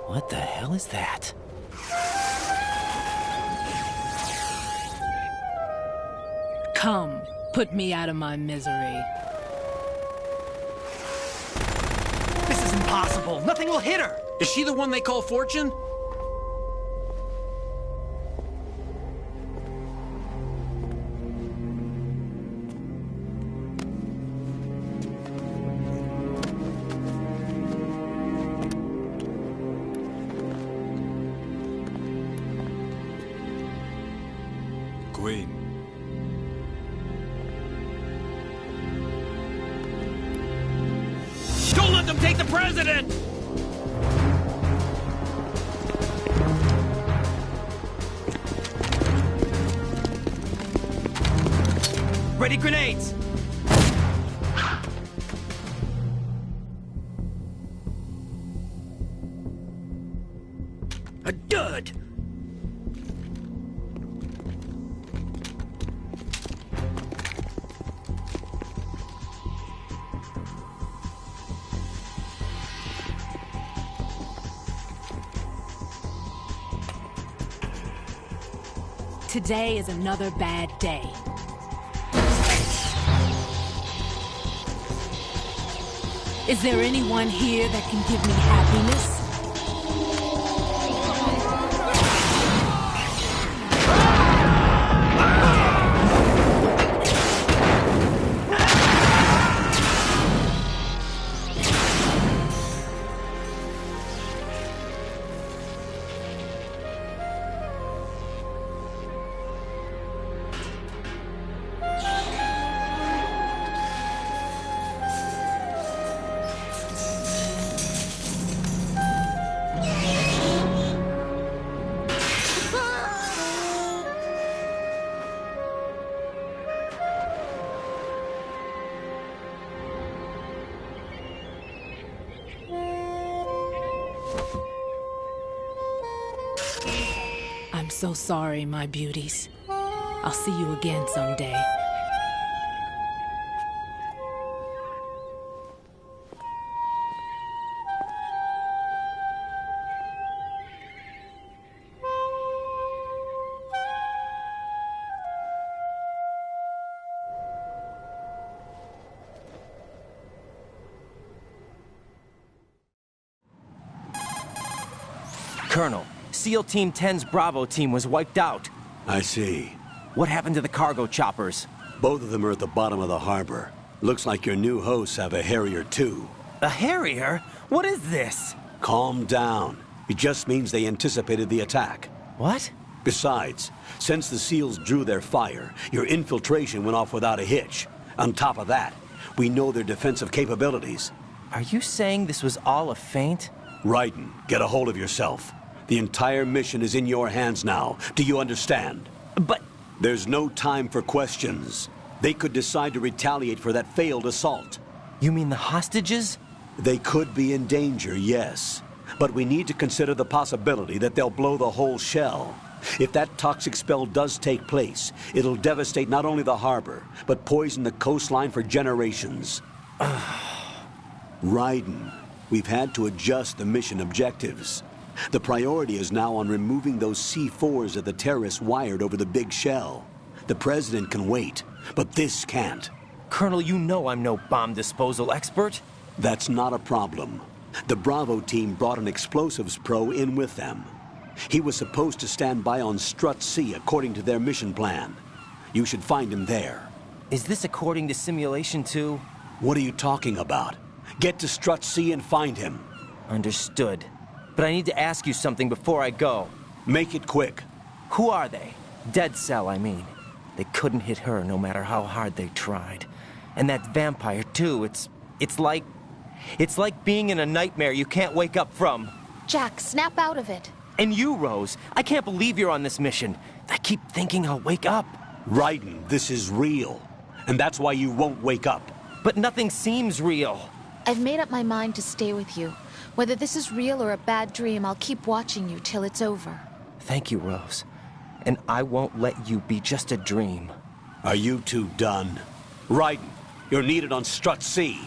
What the hell is that? Come, put me out of my misery. This is impossible. Nothing will hit her. Is she the one they call Fortune? Queen. Don't let them take the president! Ready grenades! A dud! Today is another bad day. Is there anyone here that can give me happiness? I'm so sorry, my beauties. I'll see you again someday. Colonel, SEAL Team 10's Bravo team was wiped out. I see. What happened to the cargo choppers? Both of them are at the bottom of the harbor. Looks like your new hosts have a Harrier too. A Harrier? What is this? Calm down. It just means they anticipated the attack. What? Besides, since the SEALs drew their fire, your infiltration went off without a hitch. On top of that, we know their defensive capabilities. Are you saying this was all a feint? Raiden, get a hold of yourself. The entire mission is in your hands now. Do you understand? But... There's no time for questions. They could decide to retaliate for that failed assault. You mean the hostages? They could be in danger, yes. But we need to consider the possibility that they'll blow the whole shell. If that toxic spell does take place, it'll devastate not only the harbor, but poison the coastline for generations. Raiden, we've had to adjust the mission objectives. The priority is now on removing those C4s that the terrorists wired over the big shell. The President can wait, but this can't. Colonel, you know I'm no bomb disposal expert. That's not a problem. The Bravo team brought an explosives pro in with them. He was supposed to stand by on Strut C according to their mission plan. You should find him there. Is this according to Simulation 2? What are you talking about? Get to Strut C and find him. Understood. But I need to ask you something before I go. Make it quick. Who are they? Dead Cell, I mean. They couldn't hit her no matter how hard they tried. And that vampire, too, it's like being in a nightmare you can't wake up from. Jack, snap out of it. And you, Rose, I can't believe you're on this mission. I keep thinking I'll wake up. Raiden, this is real. And that's why you won't wake up. But nothing seems real. I've made up my mind to stay with you. Whether this is real or a bad dream, I'll keep watching you till it's over. Thank you, Rose. And I won't let you be just a dream. Are you two done? Raiden, you're needed on Strut C.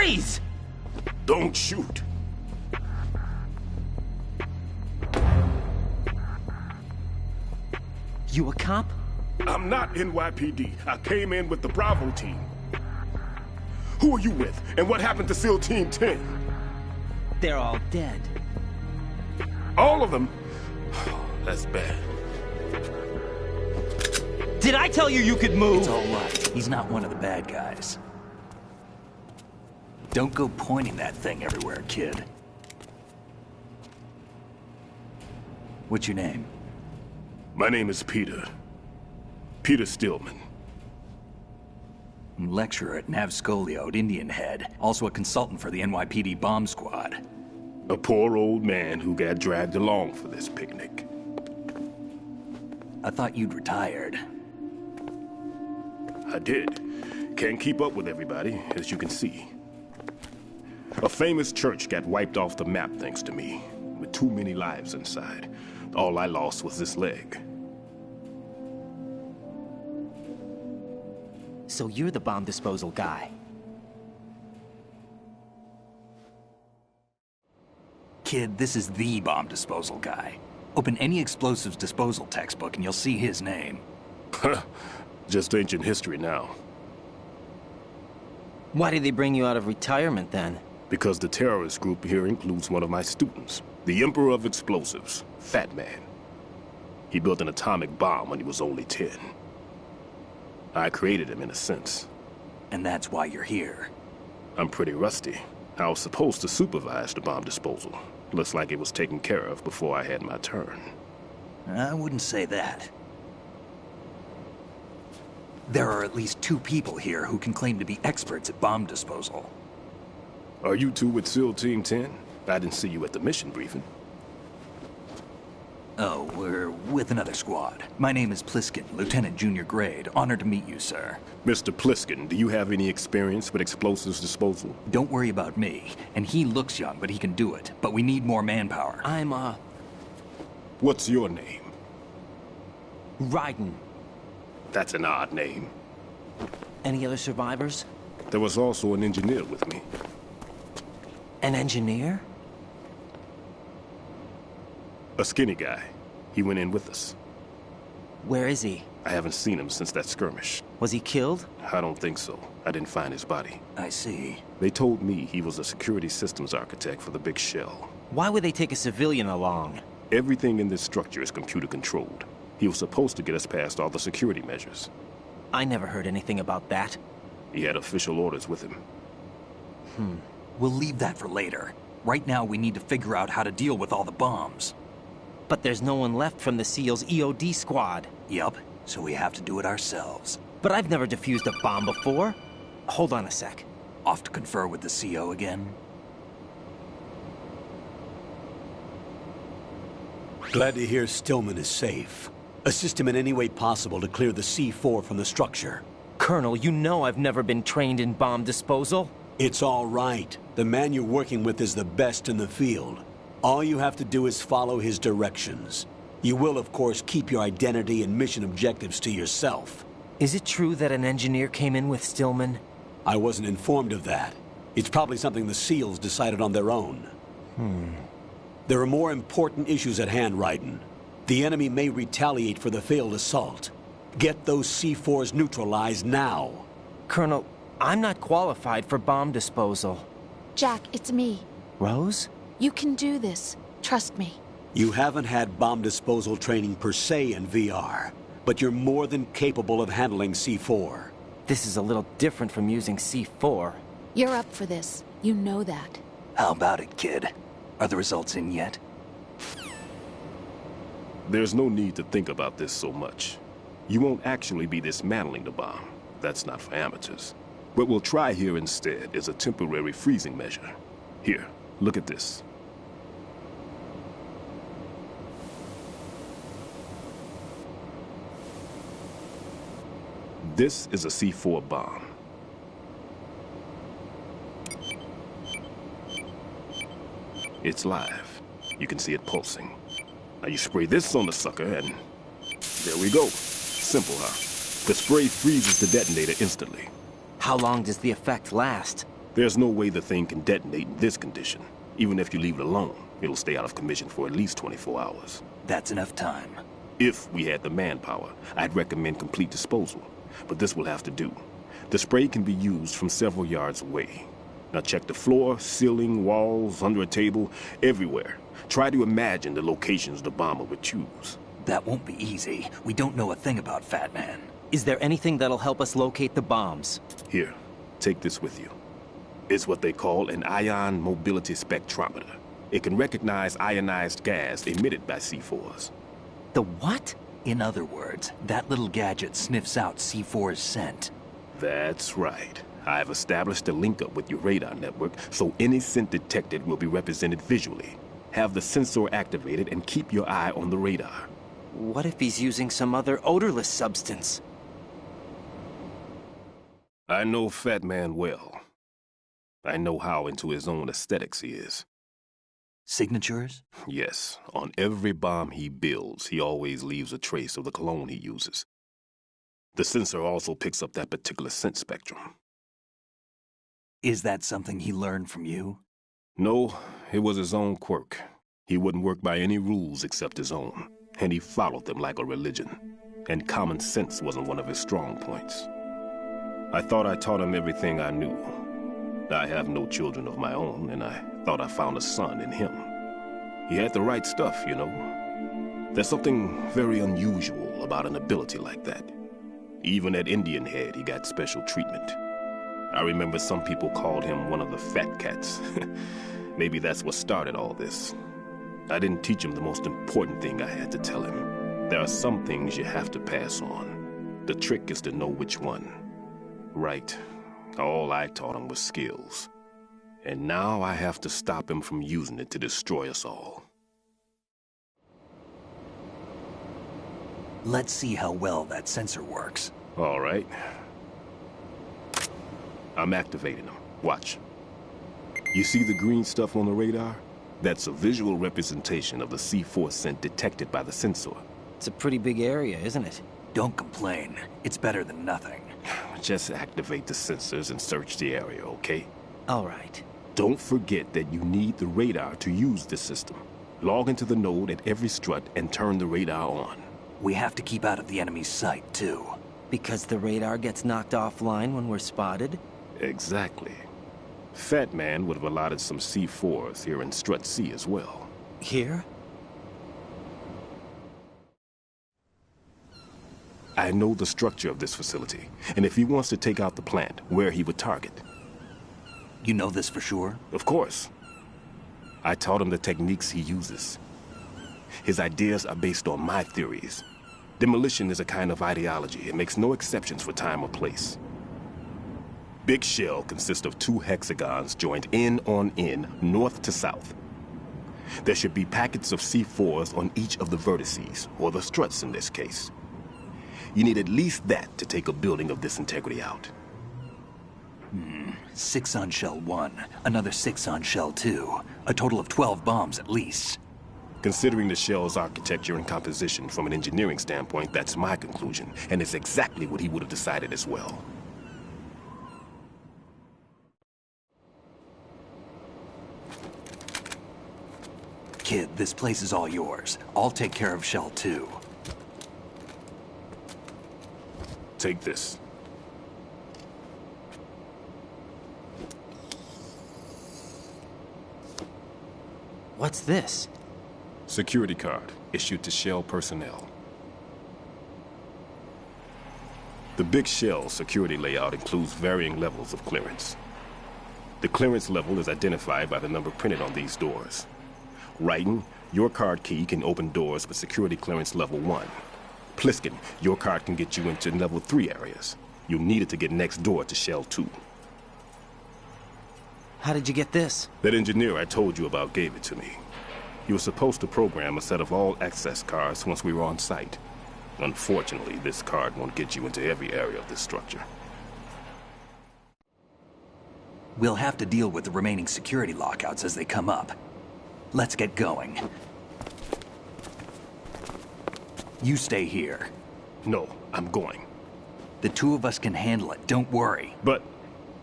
Freeze! Don't shoot. You a cop? I'm not NYPD. I came in with the Bravo team. Who are you with? And what happened to SEAL Team 10? They're all dead. All of them? That's bad. Did I tell you you could move? It's all right. He's not one of the bad guys. Don't go pointing that thing everywhere, kid. What's your name? My name is Peter. Peter Stillman. Lecturer at Navscolio at Indian Head. Also a consultant for the NYPD bomb squad. A poor old man who got dragged along for this picnic. I thought you'd retired. I did. Can't keep up with everybody, as you can see. A famous church got wiped off the map thanks to me, with too many lives inside. All I lost was this leg. So you're the bomb disposal guy. Kid, this is the bomb disposal guy. Open any explosives disposal textbook and you'll see his name. Just ancient history now. Why did they bring you out of retirement then? Because the terrorist group here includes one of my students, the Emperor of Explosives, Fat Man. He built an atomic bomb when he was only 10. I created him in a sense. And that's why you're here. I'm pretty rusty. I was supposed to supervise the bomb disposal. Looks like it was taken care of before I had my turn. I wouldn't say that. There are at least 2 people here who can claim to be experts at bomb disposal. Are you 2 with SEAL Team 10? I didn't see you at the mission briefing. Oh, we're with another squad. My name is Pliskin, Lieutenant Junior Grade. Honored to meet you, sir. Mr. Pliskin, do you have any experience with explosives disposal? Don't worry about me. And he looks young, but he can do it. But we need more manpower. I'm, What's your name? Raiden. That's an odd name. Any other survivors? There was also an engineer with me. An engineer? A skinny guy. He went in with us. Where is he? I haven't seen him since that skirmish. Was he killed? I don't think so. I didn't find his body. I see. They told me he was a security systems architect for the big shell. Why would they take a civilian along? Everything in this structure is computer controlled. He was supposed to get us past all the security measures. I never heard anything about that. He had official orders with him. We'll leave that for later. Right now, we need to figure out how to deal with all the bombs. But there's no one left from the SEAL's EOD squad. Yup, so we have to do it ourselves. But I've never defused a bomb before. Hold on a sec. Off to confer with the CO again? Glad to hear Stillman is safe. Assist him in any way possible to clear the C4 from the structure. Colonel, you know I've never been trained in bomb disposal. It's all right. The man you're working with is the best in the field. All you have to do is follow his directions. You will, of course, keep your identity and mission objectives to yourself. Is it true that an engineer came in with Stillman? I wasn't informed of that. It's probably something the SEALs decided on their own. There are more important issues at hand, Raiden. The enemy may retaliate for the failed assault. Get those C4s neutralized now. Colonel, I'm not qualified for bomb disposal. Jack, it's me. Rose? You can do this. Trust me. You haven't had bomb disposal training per se in VR, but you're more than capable of handling C4. This is a little different from using C4. You're up for this. You know that. How about it, kid? Are the results in yet? There's no need to think about this so much. You won't actually be dismantling the bomb. That's not for amateurs. What we'll try here instead is a temporary freezing measure. Here, look at this. This is a C4 bomb. It's live. You can see it pulsing. Now you spray this on the sucker and... there we go. Simple, huh? The spray freezes the detonator instantly. How long does the effect last? There's no way the thing can detonate in this condition. Even if you leave it alone, it'll stay out of commission for at least 24 hours. That's enough time. If we had the manpower, I'd recommend complete disposal. But this will have to do. The spray can be used from several yards away. Now check the floor, ceiling, walls, under a table, everywhere. Try to imagine the locations the bomber would choose. That won't be easy. We don't know a thing about Fat Man. Is there anything that'll help us locate the bombs? Here, take this with you. It's what they call an ion mobility spectrometer. It can recognize ionized gas emitted by C4s. The what? In other words, that little gadget sniffs out C4's scent. That's right. I've established a link-up with your radar network, so any scent detected will be represented visually. Have the sensor activated and keep your eye on the radar. What if he's using some other odorless substance? I know Fat Man well. I know how into his own aesthetics he is. Signatures? Yes. On every bomb he builds, he always leaves a trace of the cologne he uses. The sensor also picks up that particular scent spectrum. Is that something he learned from you? No, it was his own quirk. He wouldn't work by any rules except his own, and he followed them like a religion. And common sense wasn't one of his strong points. I thought I taught him everything I knew. I have no children of my own, and I thought I found a son in him. He had the right stuff, you know. There's something very unusual about an ability like that. Even at Indian Head, he got special treatment. I remember some people called him one of the fat cats. Maybe that's what started all this. I didn't teach him the most important thing I had to tell him. There are some things you have to pass on. The trick is to know which one. Right. All I taught him was skills. And now I have to stop him from using it to destroy us all. Let's see how well that sensor works. All right. I'm activating them. Watch. You see the green stuff on the radar? That's a visual representation of the C4 scent detected by the sensor. It's a pretty big area, isn't it? Don't complain. It's better than nothing. Just activate the sensors and search the area, okay? All right. Don't forget that you need the radar to use this system. Log into the node at every strut and turn the radar on. We have to keep out of the enemy's sight, too. Because the radar gets knocked offline when we're spotted? Exactly. Fat Man would have allotted some C4s here in Strut C as well. Here? I know the structure of this facility, and if he wants to take out the plant, where he would target. You know this for sure? Of course. I taught him the techniques he uses. His ideas are based on my theories. Demolition is a kind of ideology. It makes no exceptions for time or place. Big shell consists of 2 hexagons joined end on end, north to south. There should be packets of C4s on each of the vertices, or the struts in this case. You need at least that to take a building of this integrity out. 6 on shell 1, another 6 on shell 2. A total of 12 bombs at least. Considering the shell's architecture and composition from an engineering standpoint, that's my conclusion, and it's exactly what he would have decided as well. Kid, this place is all yours. I'll take care of shell 2. Take this. What's this? Security card, issued to Shell personnel. The Big Shell security layout includes varying levels of clearance. The clearance level is identified by the number printed on these doors. Writing, your card key can open doors with security clearance level 1. Pliskin, your card can get you into level 3 areas. You'll need it to get next door to Shell 2. How did you get this? That engineer I told you about gave it to me. He was supposed to program a set of all access cards once we were on site. Unfortunately, this card won't get you into every area of this structure. We'll have to deal with the remaining security lockouts as they come up. Let's get going. You stay here. No, I'm going. The 2 of us can handle it, don't worry. But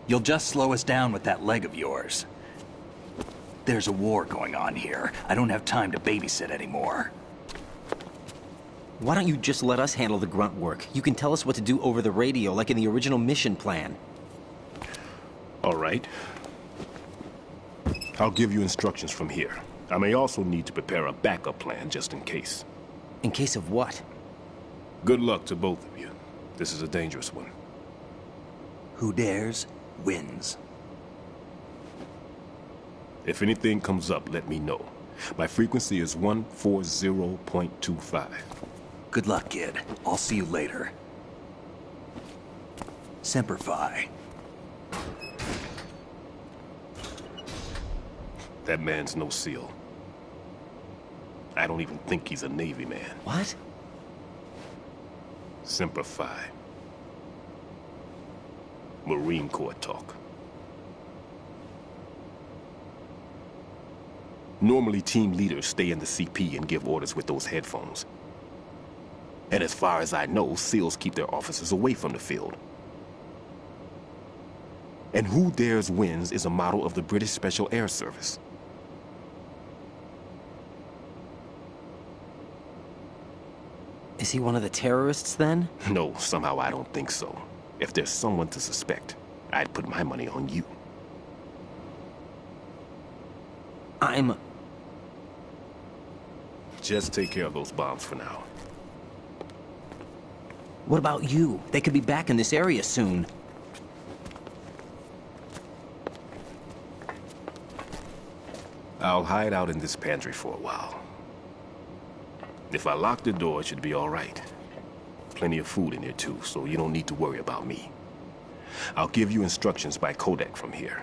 You'll just slow us down with that leg of yours. There's a war going on here. I don't have time to babysit anymore. Why don't you just let us handle the grunt work? You can tell us what to do over the radio, like in the original mission plan. All right. I'll give you instructions from here. I may also need to prepare a backup plan just in case. In case of what? Good luck to both of you. This is a dangerous one. Who dares, wins. If anything comes up, let me know. My frequency is 140.25. Good luck, kid. I'll see you later. Semper Fi. That man's no SEAL. I don't even think he's a Navy man. What? Semper Fi. Marine Corps talk. Normally, team leaders stay in the CP and give orders with those headphones. And as far as I know, SEALs keep their officers away from the field. And Who Dares Wins is a model of the British Special Air Service. Is he one of the terrorists, then? No, somehow I don't think so. If there's someone to suspect, I'd put my money on you. Just take care of those bombs for now. What about you? They could be back in this area soon. I'll hide out in this pantry for a while. If I lock the door, it should be all right. Plenty of food in here too, so you don't need to worry about me. I'll give you instructions by codec from here.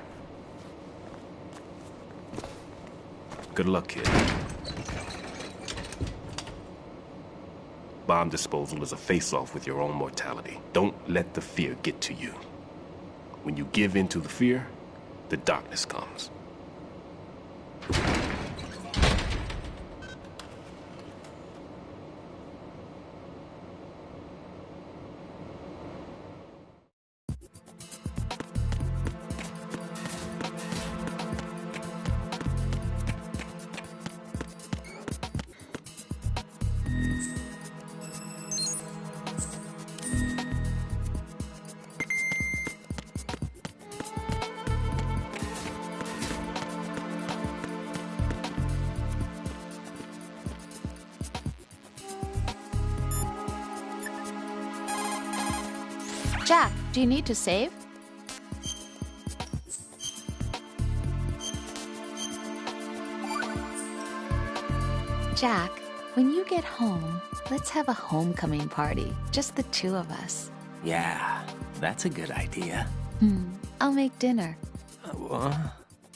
Good luck, kid. Bomb disposal is a face-off with your own mortality. Don't let the fear get to you. When you give in to the fear, the darkness comes. Jack, do you need to save? Jack, when you get home, let's have a homecoming party. Just the two of us. Yeah, that's a good idea. I'll make dinner. Oh,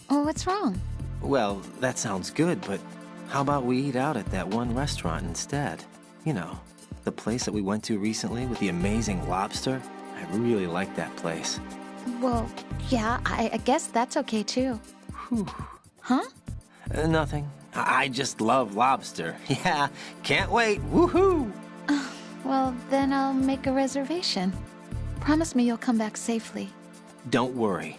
what's wrong? Well, that sounds good, but how about we eat out at that one restaurant instead? You know, the place that we went to recently with the amazing lobster. I really like that place. Well, yeah, I guess that's okay too. Whew. Huh? Nothing. I just love lobster. Yeah, can't wait. Woohoo! Well, then I'll make a reservation. Promise me you'll come back safely. Don't worry.